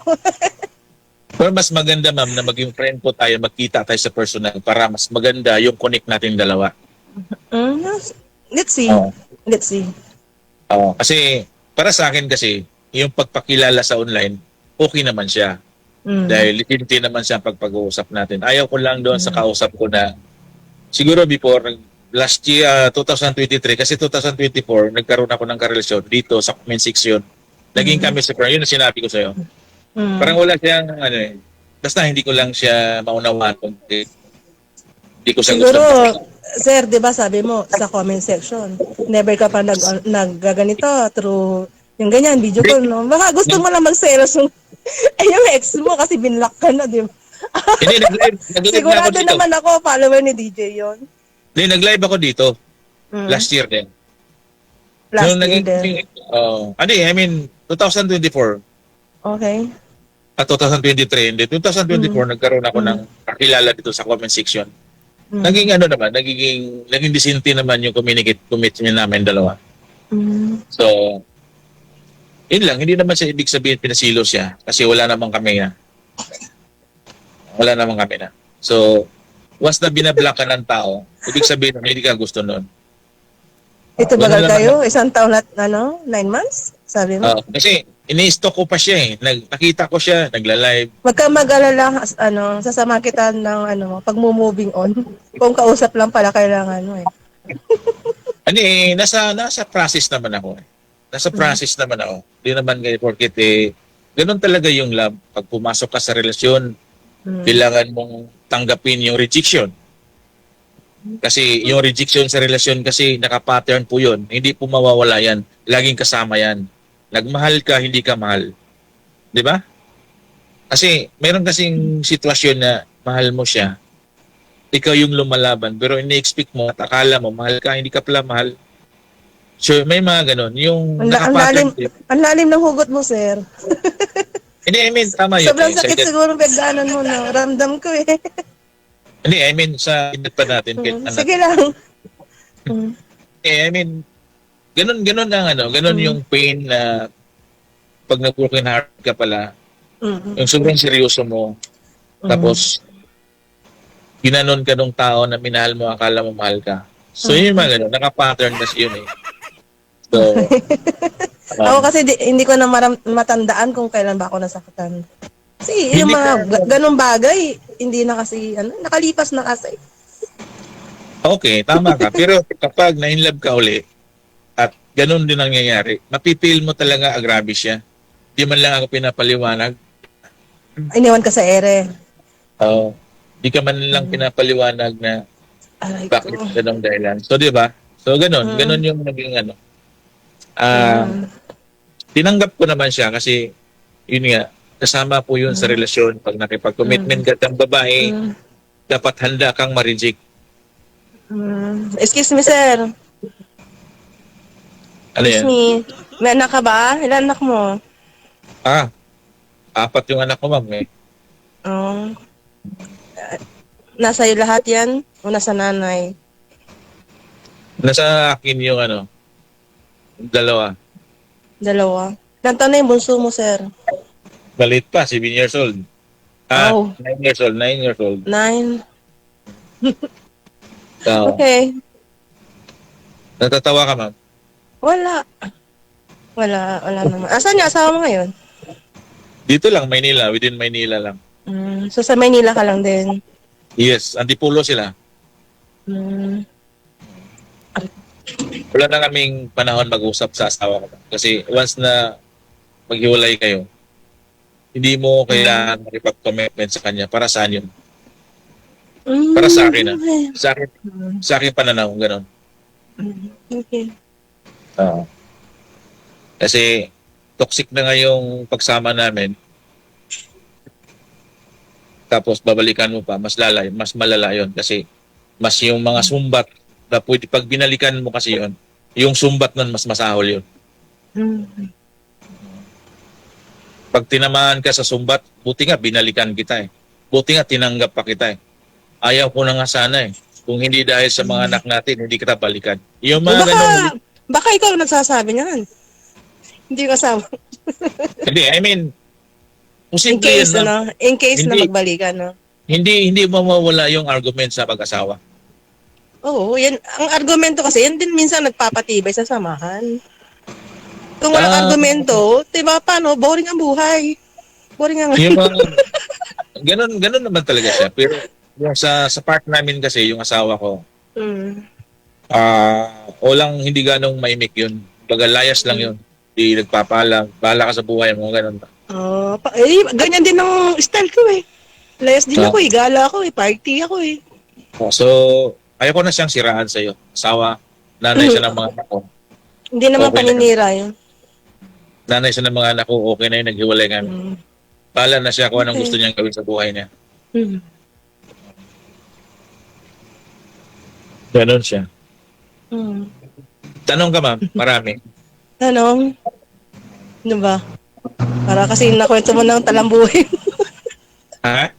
Pero mas maganda, ma'am, na maging friend po tayo, magkita tayo sa personal para mas maganda yung connect natin dalawa. Let's see. Let's see. Kasi para sa akin kasi, yung pagpakilala sa online, okay naman siya. Dahil hindi naman siya pag-uusap natin. Ayaw ko lang doon sa kausap ko na siguro before last year, 2023, kasi 2024, nagkaroon ako ng karelasyon dito sa comment section. Naging kami sa yun ang sinabi ko sa'yo. Parang wala siyang, basta hindi ko lang siya maunawaan. Hindi ko siya siguro, sir, di ba sabi mo sa comment section, never ka pa naggaganito through yung ganyan, video call, no? Baka gusto mo lang mag-selos yung ex mo kasi binlock ka na, di ba? Hindi, nag-live sigurado naman ako, follower ni DJ yon. Hindi, nag-live ako dito. Last year din. Last Nung year naging, din. I mean, 2024 Okay. at 2023. Hindi, 2024 nagkaroon ako Mm. ng kakilala dito sa comment section. Mm. Naging disente naman yung commitment namin dalawa. Mm. So, yun lang, hindi naman siya ibig sabihin pinasilo siya kasi wala naman kami na. So, once na binablock ka ng tao, ibig sabihin na hindi ka gusto nun. Ito Ganun bagal lang kayo? Isang taon at 9 months? Sabi mo? Kasi ini-stalk ko pa siya eh. Nakita ko siya, nagla-live. Wag kang mag-alala, sasama kita ng pag moving on. Kung kausap lang pala kailangan mo eh. Nasa process naman ako eh. Nasa process naman ako. Hindi naman kayo porkit ganun talaga yung love. Pag pumasok ka sa relasyon, kailangan mong tanggapin yung rejection. Kasi yung rejection sa relasyon kasi nakapattern po yun. Hindi po mawawala yan. Laging kasama yan. Nagmahal ka, hindi ka mahal. Di ba? Kasi meron kasing sitwasyon na mahal mo siya. Ikaw yung lumalaban. Pero ini-expect mo at akala mo mahal ka, hindi ka pala mahal. So may mga ganun. Yung nakapattern. Ang lalim ng hugot mo, sir. Hindi, I mean, tama yun. Sobrang sakit siguro pagdaanan mo, no? Ramdam ko eh. Hindi, I mean, sa edad pa natin. Sige lang. I mean, ganun ganun yung pain na pag nag-broken heart ka pala, yung sobrang seryoso mo, tapos, ginanon ka nung tao na minahal mo, akala mo mahal ka. So, yun yung mga ganun, nakapattern kasi yun eh. So, ako kasi hindi ko na matandaan kung kailan ba ako nasaktan. Kasi yung mga ganung bagay, hindi na kasi, nakalipas na kasi. Okay, tama ka. Pero kapag na-inlove ka uli, at ganun din ang nangyayari, mapipil mo talaga grabe siya. Di man lang ako pinapaliwanag. Iniwan ka sa ere. Oo. Di ka man lang pinapaliwanag na bakit ganun dahilan. So, di ba? So, ganun yung naging tinanggap ko naman siya kasi, yun nga, kasama po yun sa relasyon. Pag nakipag-commitment ka ng babae, dapat handa kang ma-reject. Excuse me, sir. Ano yan? Excuse me. May anak ka ba? Ilan anak mo? 4 yung anak ko, ma'am eh. Nasa iyo lahat yan? O nasa nanay? Nasa akin yung 2. 2. Ilan taon na yung bunso mo, sir? Balit pa, 7 years old. 9 years old, 9 years old. 9. So, Okay. natatawa ka, ma'am? Wala naman. Asan yung asawa mo ngayon? Dito lang, Maynila. Within Maynila lang. So sa Maynila ka lang din? Yes, Antipolo sila. Wala na kaming panahon mag-usap sa asawa ko. Kasi once na maghiwalay kayo, hindi mo kailangan makipag-commitment sa kanya. Para saan yun? Para sa akin Sa akin pananaw, gano'n. Okay. Kasi toxic na nga yung pagsama namin. Tapos babalikan mo pa, mas malala yun. Kasi mas yung mga sumbat na pwede, pag binalikan mo kasi yun, yung sumbat nun mas masahol yun. Pag tinamaan ka sa sumbat, buti nga binalikan kita eh. Buti nga tinanggap pa kita eh. Ayaw ko na nga sana eh. Kung hindi dahil sa mga anak natin, hindi kita balikan. Yung mga ganun. Baka ikaw nagsasabi niyan. Hindi ko kasama. Hindi, I mean, in case na magbalikan, no? Hindi mawawala yung argument sa pag-asawa. Oo, yan. Ang argumento kasi, yan din minsan nagpapatibay sa samahan. Kung walang argumento, diba, paano? Boring ang buhay. Boring ang... Yung mga, ganun naman talaga siya. Pero yung sa part namin kasi, yung asawa ko, walang hindi ganong maimik yun. Layas lang yun. Di nagpapalam. Bahala ka sa buhay mo. Ganun ba? Ganyan din ang style ko eh. Layas din ako eh. Gala ako eh. Party ako eh. So, ayaw ko na siyang siraan sa'yo. Asawa, nanay siya ng mga anak ko. Hindi naman Okay paninira yun. Nanay siya ng mga anak ko. Okay na yun. Naghiwalay kami. Bahala na siya kung anong gusto niyang gawin sa buhay niya. Ganon siya. Tanong ka, ma'am. Marami. Tanong? Ano ba? Para kasi nakwento mo ng talambuhin. Ha?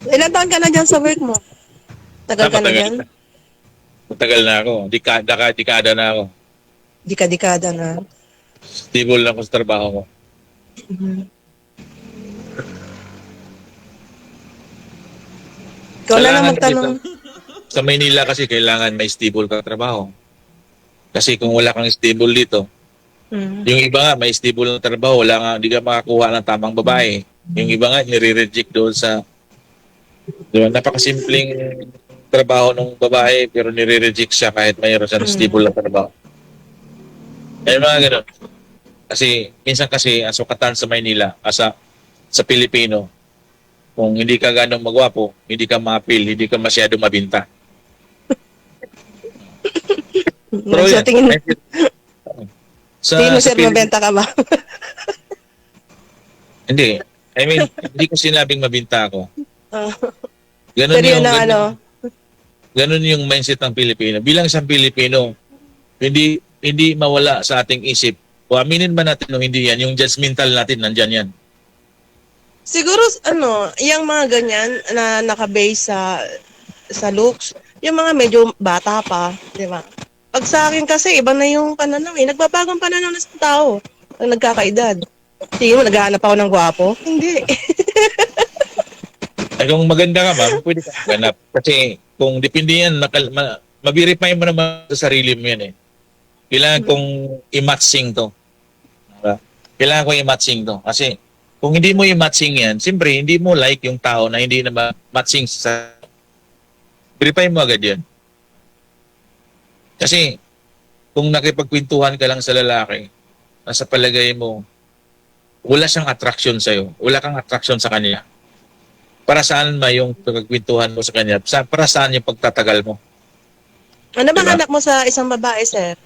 Ilan taon ka na dyan sa work mo? Tagal ka na dyan? Matagal na ako. Dekada na ako. Dika-dikada na. Stable na ako sa trabaho ko. Ikaw na lang Kailangan magtanong. Sa Maynila kasi kailangan may stable ka trabaho. Kasi kung wala kang stable dito, yung iba nga may stable na trabaho, wala nga, hindi ka makakuha ng tamang babae. Yung iba nga, nire-reject doon sa napakasimpleng trabaho ng babae pero nire-reject siya kahit mayroon siya ng stable na trabaho. Yung mga ganun. Kasi minsan kasi ang sukatan sa Maynila, sa Pilipino, kung hindi ka ganong magwapo, hindi ka ma-appeal, hindi ka masyado mabinta. Pero Sa tingin mo, sir, Pilip- mabenta ka ba? Hindi. I mean, hindi ko sinabing mabinta ako. Ganun Pero yun na ano? Ganun yung mindset ng Pilipino. Bilang isang Pilipino, hindi mawala sa ating isip. O aminin ba natin o hindi yan, yung judgmental natin, nandyan yan. Siguro, yung mga ganyan na nakabase sa looks, yung mga medyo bata pa, di ba? Pag sa akin kasi, iba na yung pananaw eh. Nagbabagong pananaw na sa tao pag nagkakaedad. Tingin mo, naghahanap ako ng gwapo? Hindi. Ay, kung maganda ka, ma'am, pwede ka maghanap. Kasi kung depende yan, mabirify mo naman sa sarili mo yan eh. Kailangan kong i-matching to. Diba? Kailangan kong i-matching to. Kasi kung hindi mo i-matching yan, siyempre, hindi mo like yung tao na hindi na matching sa... Verify mo agad yan. Kasi kung nakipagkwentuhan ka lang sa lalaki, nasa palagay mo, wala siyang attraction sa'yo. Wala kang attraction sa kanya. Para saan ba yung pagkwentuhan mo sa kanya? Para saan yung pagtatagal mo? Ano ba hanap mo sa isang babae, sir?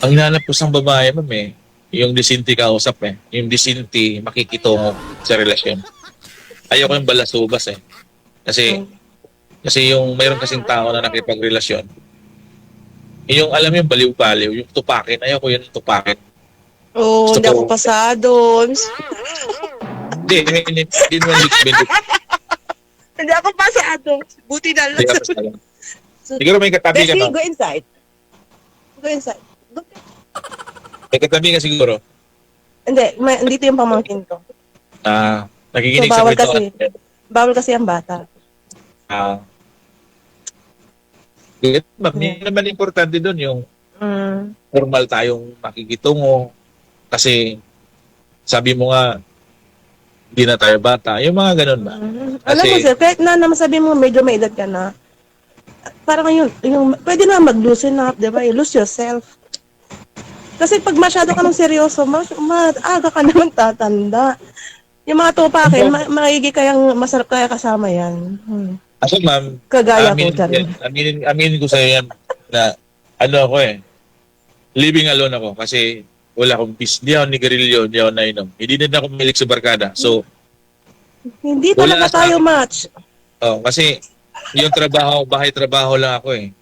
Ang hinahanap ko sa babae, ma'am eh, yung disinti kausap eh. Yung disinti makikitungo sa relasyon. Ayoko yung balasubas eh. Kasi yung mayroon kasing tao na nakipagrelasyon, yung alam yung baliw-baliw, yung tupakin, ayoko yun yung tupakin. Oo, hindi ako pasado. Hindi naman expensive. Hindi ako pasado. Buti na lang. Hindi ka pasado. Siguro may katabi ka, Bessie, ma'am. go inside. Go inside. May katabi ka siguro. Hindi, dito yung pamangkin ko. Nakikinig So, sa bawal kwentuhan. Bawal kasi ang bata. Hindi naman importante doon yung normal tayong makikitungo. Kasi sabi mo nga, hindi na tayo bata. Yung mga ganun ba? Alam mo, sir, kahit na masabi mo medyo may edad ka na, parang yung pwede na mag-loosen up, di ba? You lose yourself. Kasi pag masyado ka ng seryoso, maaga ka naman tatanda. Yung mga tupakin, maigi kayang masarap kaya kasama yan. Ako, ma'am, Kagaya ko dyan. aminin ko sa'yo yan na ako living alone ako kasi wala akong hindi ako nigarilyo, hindi ako nainom. Hindi din ako milik sa barkada. So, hindi talaga tayo match. Kasi yung trabaho, bahay trabaho lang ako eh.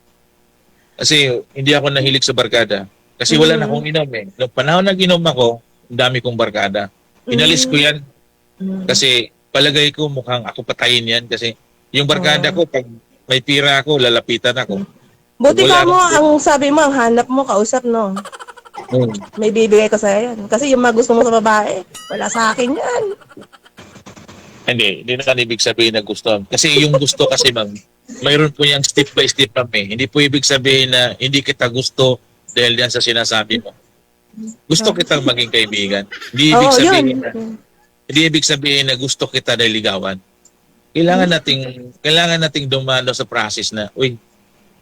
Kasi hindi ako nahilig sa barkada. Kasi wala na akong inom eh. Noong panahon nag-inom ako, ang dami kong barkada. Inalis ko yan kasi palagay ko mukhang ako patayin yan kasi yung barkada ko, pag may pira ako, lalapitan ako. Buti ka mo, ang sabi mo, ang hanap mo, kausap, no? May bibigay ko sa'yo yan. Kasi yung mga gusto mo sa babae, wala sa akin yan. Hindi na ibig sabihin na gusto. Kasi yung gusto kasi, ma'am, mayroon po yung step by step, ma'am eh. Hindi po ibig sabihin na hindi kita gusto dahil yan sa sinasabi mo. Gusto kitang maging kaibigan. Hindi ibig sabihin na gusto kita dahil ligawan. Kailangan nating dumano sa process na,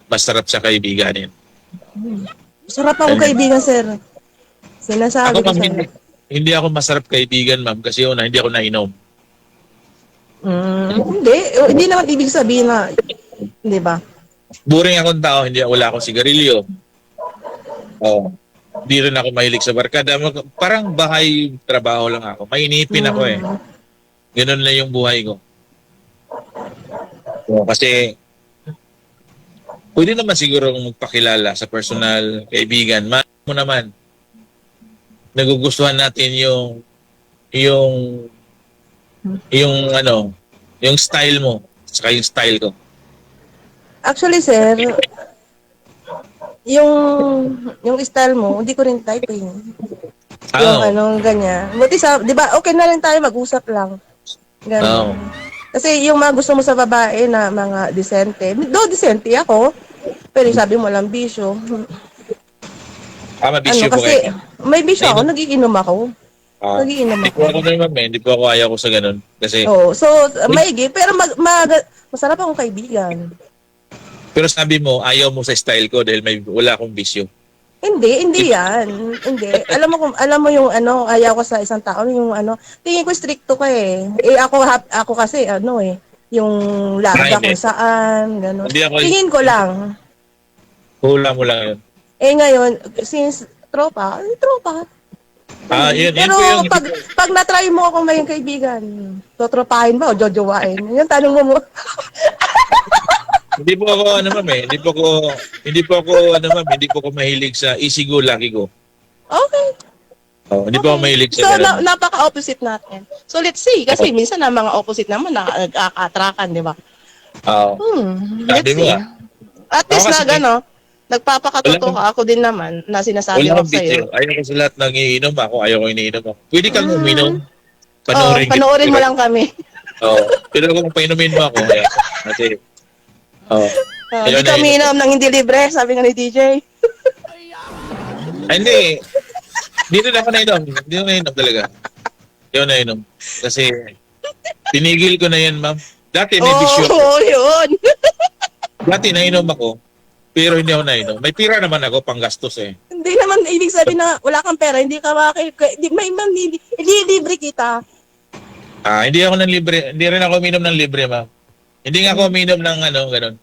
masarap sa kaibiganin. Sarap akong kaibigan, sir. Sinasabi ko sa'yo. Hindi ako masarap kaibigan, ma'am, kasi hindi ako nainom. Hindi naman ibig sabihin na, di ba? Boring akong tao, wala akong sigarilyo. Hindi rin ako mahilig sa barkada. Parang bahay trabaho lang ako. Mainipin ako eh. Ganun lang yung buhay ko. Kasi pwede naman siguro magpakilala sa personal kaibigan. Mo naman, nagugustuhan natin yung yung style mo, saka yung style ko. Actually, sir, yung style mo, hindi ko rin type eh. Yung ganyan. Buti di ba, okay na rin tayo, mag-usap lang. Ganun. Kasi yung mga gusto mo sa babae na mga disente, decente ako, pero sabi mo lang bisyo. Mabisyo po kasi kayo. may bisyo ako, nagiinom ako. Hindi po ako naman, hindi po ako ayaw ko sa ganun. Kasi, so, maigi, pero masarap akong kaibigan. pero sabi mo, ayaw mo sa style ko dahil wala akong bisyo. Hindi yan. Hindi. Alam mo yung ayaw ko sa isang tao, yung tingin ko stricto ka eh. Ako kasi yung larga kung saan, gano'n. Tingin ko lang. Hula mo lang yun. Ngayon, since tropa. Yun Pero po yung... pag na-try mo akong maging kaibigan, totropahin ba o jojowain? Yung tanong mo. Hindi po ako hindi po ako mahilig sa easy go lucky go. Okay. Hindi po ako mahilig sa So, ganun. napaka-opposite natin. So, let's see. Kasi minsan na mga opposite naman nagkakatrakan, di ba? Sabi mo At least kasi nagpapakatotoo ka. Ako din naman na sinasabi wala ko akong sa'yo. bitch. Ayaw ko sa lahat ng iinom ako. Ayaw ko iniinom ako. Pwede kang uminom. Panoorin mo lang kami. Pero kung painumin mo ako, kasi Hindi ka uminom ng hindi libre, sabi nga ni DJ. Hindi. Dito na ako nainom. Hindi ako nainom talaga. Hindi ako nainom. Kasi tinigil ko na yan, ma'am. Dati may bisyo. Yun. Dati nainom ako, pero hindi ako nainom. May pira naman ako, panggastos eh. Hindi naman ibig sabihin na wala kang pera, hindi ka hindi libre kita. Hindi ako ng libre. Hindi rin ako uminom ng libre, ma'am. Hindi nga ako uminom ng ganun.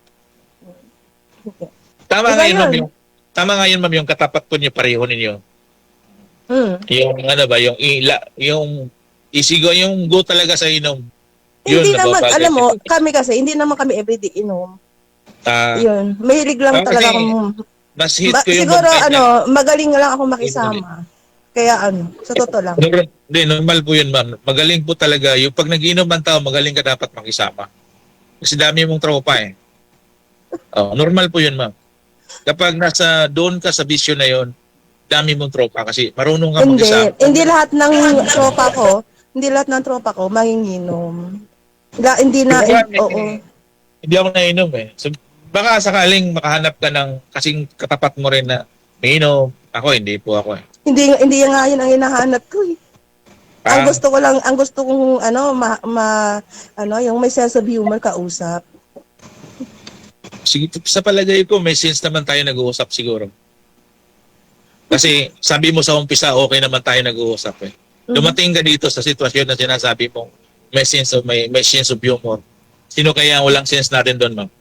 Tama nga yun, ma'am, yung katapat po niyo, pareho ninyo. Yung yung isigo, yung go talaga sa inom. Hindi naman, alam mo, kami kasi, hindi naman kami everyday inom. Yun, mahilig lang talaga akong... Mas hit ko yung... Siguro, magaling lang ako makisama. Kaya sa totoo lang. Hindi, normal po yun, ma'am. Magaling po talaga. Yung pag nag-inom ang tao, magaling ka dapat makisama. Kasi dami mong tropa eh. Normal po yun, ma'am. Kapag doon ka sa bisyo na yun, dami mong tropa kasi marunong ka mag-isa. Hindi lahat ng tropa ko manginginom. Hindi ako nainom eh. So, baka sakaling makahanap ka ng kasing katapat mo rin na may ako, hindi po ako eh. Hindi nga yun ang hinahanap ko eh. Ang gusto kong yung may sense of humor kausap. Sige, sa palagay ko, may sense naman tayo nag-uusap siguro. Kasi sabi mo sa umpisa, okay naman tayo nag-uusap eh. Dumating ka dito sa sitwasyon na sinasabi mo, may sense of humor. Sino kaya ang walang sense natin doon, ma'am?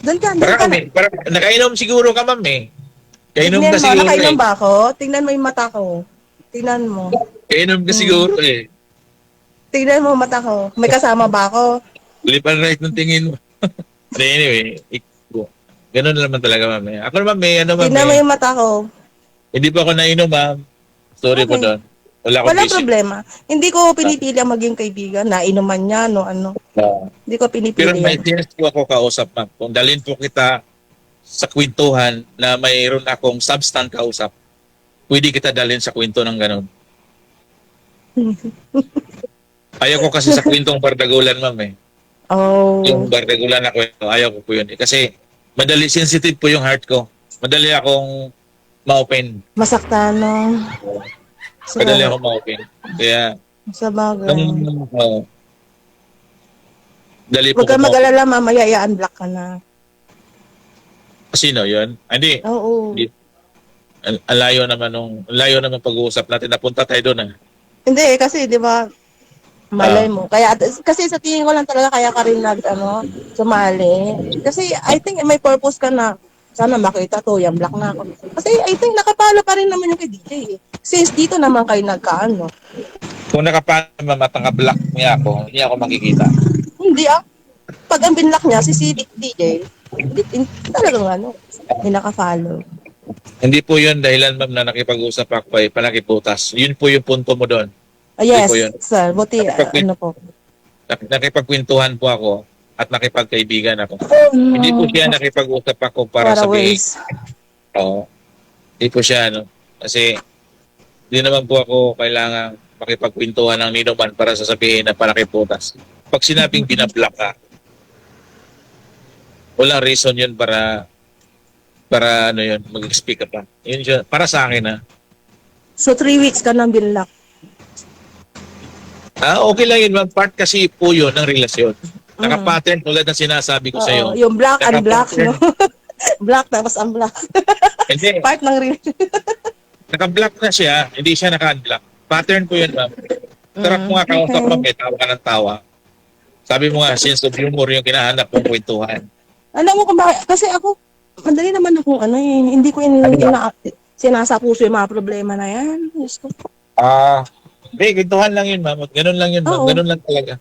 Doon ka. Nakainom siguro ka, ma'am eh. Kainom ka siguro nakainom ba ako? Tingnan mo yung mata ko. Tingnan mo. Kainom ka siguro eh. Tingnan mo mata ko. May kasama ba ako? Lipan right ng tingin mo. Anyway, ganun naman talaga, ma'am. Ako naman ma'am. Tingnan mo yung mata ko. Hindi pa ako nainom, ma'am. Sorry po doon. Wala problema. Hindi ko pinipili ang maging kaibigan. Nainuman niya, hindi ko pinipili. Pero may sense po ako kausap, ma'am. Kung dalhin po kita sa kwentuhan na mayroon akong substance kausap, pwede kita dalhin sa kwento ng ganun. Ayaw ko kasi sa kwentong bardagulan, ma'am eh. Yung bardagulan na kwento, ayaw ko po yun eh. Kasi madali, sensitive po yung heart ko. Madali akong ma-open. Masaktan, no? Madali akong ma-open. Kaya, sa bagay. Dali po huwag ka mag-alala, mamaya i-unblock ka na. Sino yun? Hindi. Oo. Ang layo naman pag-uusap natin. Napunta tayo doon eh. Hindi, kasi di ba, malay mo. Kaya, kasi sa tingin ko lang talaga kaya ka rin sumali. Kasi I think may purpose ka na, sana makita to, yung black na ako. Kasi I think nakapalo pa rin naman yung kay DJ eh. Since dito naman kayo nagkaano. Kung nakapalo naman at naka-black niya ako, hindi ako makikita. Hindi pag ang binlock niya, si DJ, hindi talagang hindi naka-follow. Hindi po yun dahilan, ma'am, na nakipag-usap ako ay panakiputas. Yun po yung punto mo doon. Yes, po yun. sir. Buti, po. Nakipagkwentuhan po ako at nakipagkaibigan ako. Hindi po siya nakipag-usap ako para sabihin. Oo. Hindi po siya, kasi hindi naman po ako kailangan makipagkwentuhan ng ninuman para sasabihin na panakiputas. Pag sinabing binablock ka, walang reason yun para yun, mag-speak ka pa. Yun siya, para sa akin So 3 weeks ka nang binlock? Okay lang yun, ma'am. Part kasi po yun ng relasyon. Naka-pattern tulad ng sinasabi ko sa'yo. Yung black and black, no? Black tapos unblock. Hindi. Part ng relasyon. Naka-block na siya, hindi siya naka-unblock. Pattern po yun, ma'am. Sarap mo nga kausap mo, may tawa ka ng tawa. Sabi mo nga, sense of humor yung kinahanap mong kwentuhan. Alam mo kung bakit? Kasi ako, madali naman akong hindi ko sinasapuso yung mga problema na yan. Diyos ko. Hindi, kwentuhan lang yun, ma'am. Ganun lang yun, ma'am. Ganun lang talaga.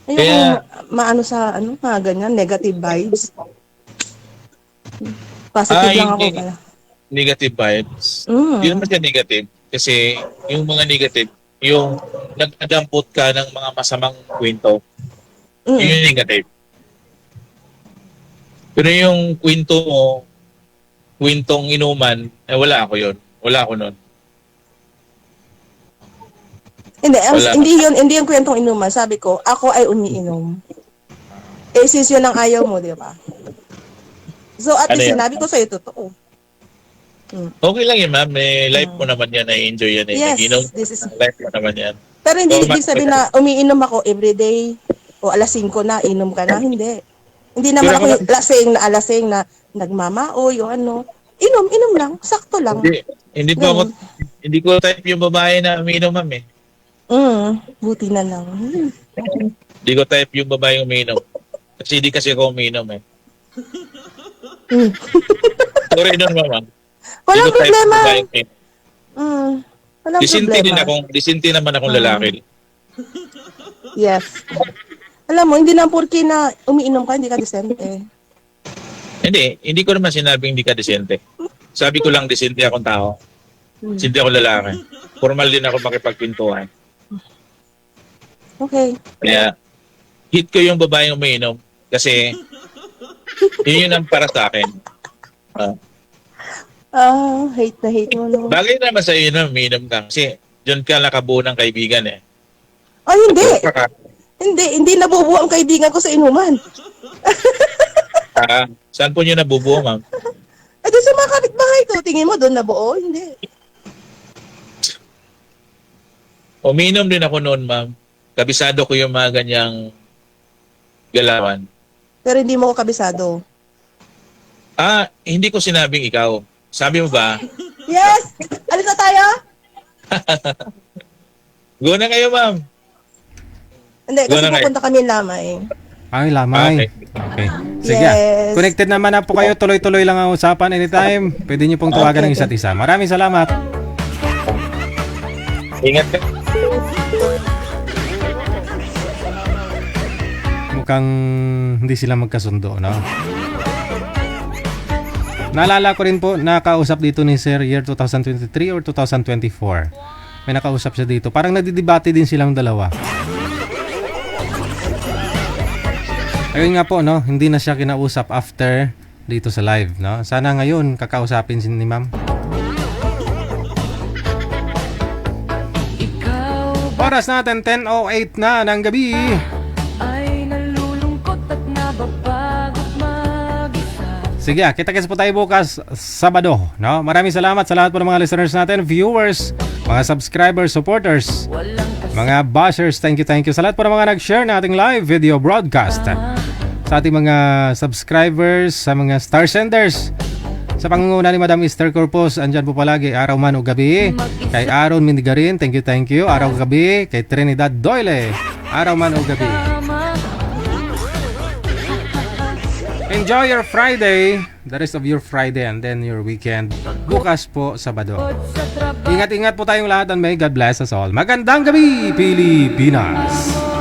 Kaya, maano sa, mga ganyan, negative vibes. Positive lang ako pala. Negative vibes. Hindi naman siya negative. Kasi yung mga negative, yung nag-adampot ka ng mga masamang kwento, yun yung negative. Pero yung kwento mo, kwentong inuman, wala ako yun. Wala ako nun. Hindi yung kwentong inuman. Sabi ko, ako ay umiinom. Since yun ang ayaw mo, di ba? So at least sinabi ko sa'yo, totoo. Okay lang yun, ma'am. Life mo naman yan. I-enjoy yan. Yes, life mo naman yan. Pero hindi ibig sabihin na umiinom ako everyday o alas 5 na, inom ka na. Hindi. Hindi naman ako lasing na nagmamaoy o Inom lang. Sakto lang. Hindi ko type yung babae na umiinom, ma'am eh. Buti na lang. Hindi ko type yung babae yung umiinom. Kasi hindi kasi ako umiinom eh. Sorry nun, mama. Walang problema. Walang problema. Disinti naman akong lalaki. Yes. Alam mo, hindi na porke na umiinom ka, hindi ka disente. Hindi ko naman sinabing hindi ka disente. Sabi ko lang disente akong tao. Disente ako lalaki. Formal din ako makipagpintuhan. Okay. Kaya, hit ko yung babaeng umiinom kasi yun ang para sa akin. Hate na hate mo. No? Bagay naman sa iyo na umiinom ka kasi dyan ka nakabuo ng kaibigan eh. Hindi. Hindi nabubuo ang kaibigan ko sa inuman. Saan po nyo nabubuo, ma'am? Doon sa mga kapitbahay ko. Tingin mo doon nabuo? Hindi. Umiinom din ako noon, ma'am. Kabisado ko yung mga ganyang galawan. Pero hindi mo ko kabisado. Hindi ko sinabing ikaw. Sabi mo ba? Yes! Alis na tayo? Go na kayo, ma'am. Hindi, kasi pupunta kami Lamay. Lamay. Okay. Sige. Yes. Connected naman na po kayo. Tuloy-tuloy lang ang usapan anytime. Pwede niyo pong tawagan ng isa't isa. Maraming salamat. Ingat ka. Mukhang hindi sila magkasundo, no? Naalala ko rin po, nakausap dito ni Sir year 2023 or 2024. May nakausap siya dito. Parang nagdidebate din silang dalawa. Ayun nga po, no? Hindi na siya kinausap after dito sa live, no? Sana ngayon kakausapin si ni ma'am. Oras natin 10:08 na ng gabi. Ay nalulungkot at nababagot mag-isa. Sige, kita-kits po tayo bukas Sabado, no? Maraming salamat sa lahat po ng mga listeners natin, viewers, mga subscribers, supporters, mga bashers. Thank you sa lahat po ng mga nag-share na ating live video broadcast. Sa ating mga subscribers, sa mga star senders, sa pangunguna ni Madam Esther Corpus, andyan po palagi araw man o gabi. Kay Aaron Mindigarin, thank you. Araw o gabi. Kay Trinidad Doyle, araw man o gabi. Enjoy your Friday, the rest of your Friday and then your weekend. Bukas po, Sabado. Ingat-ingat po tayong lahat and may God bless us all. Magandang gabi, Pilipinas!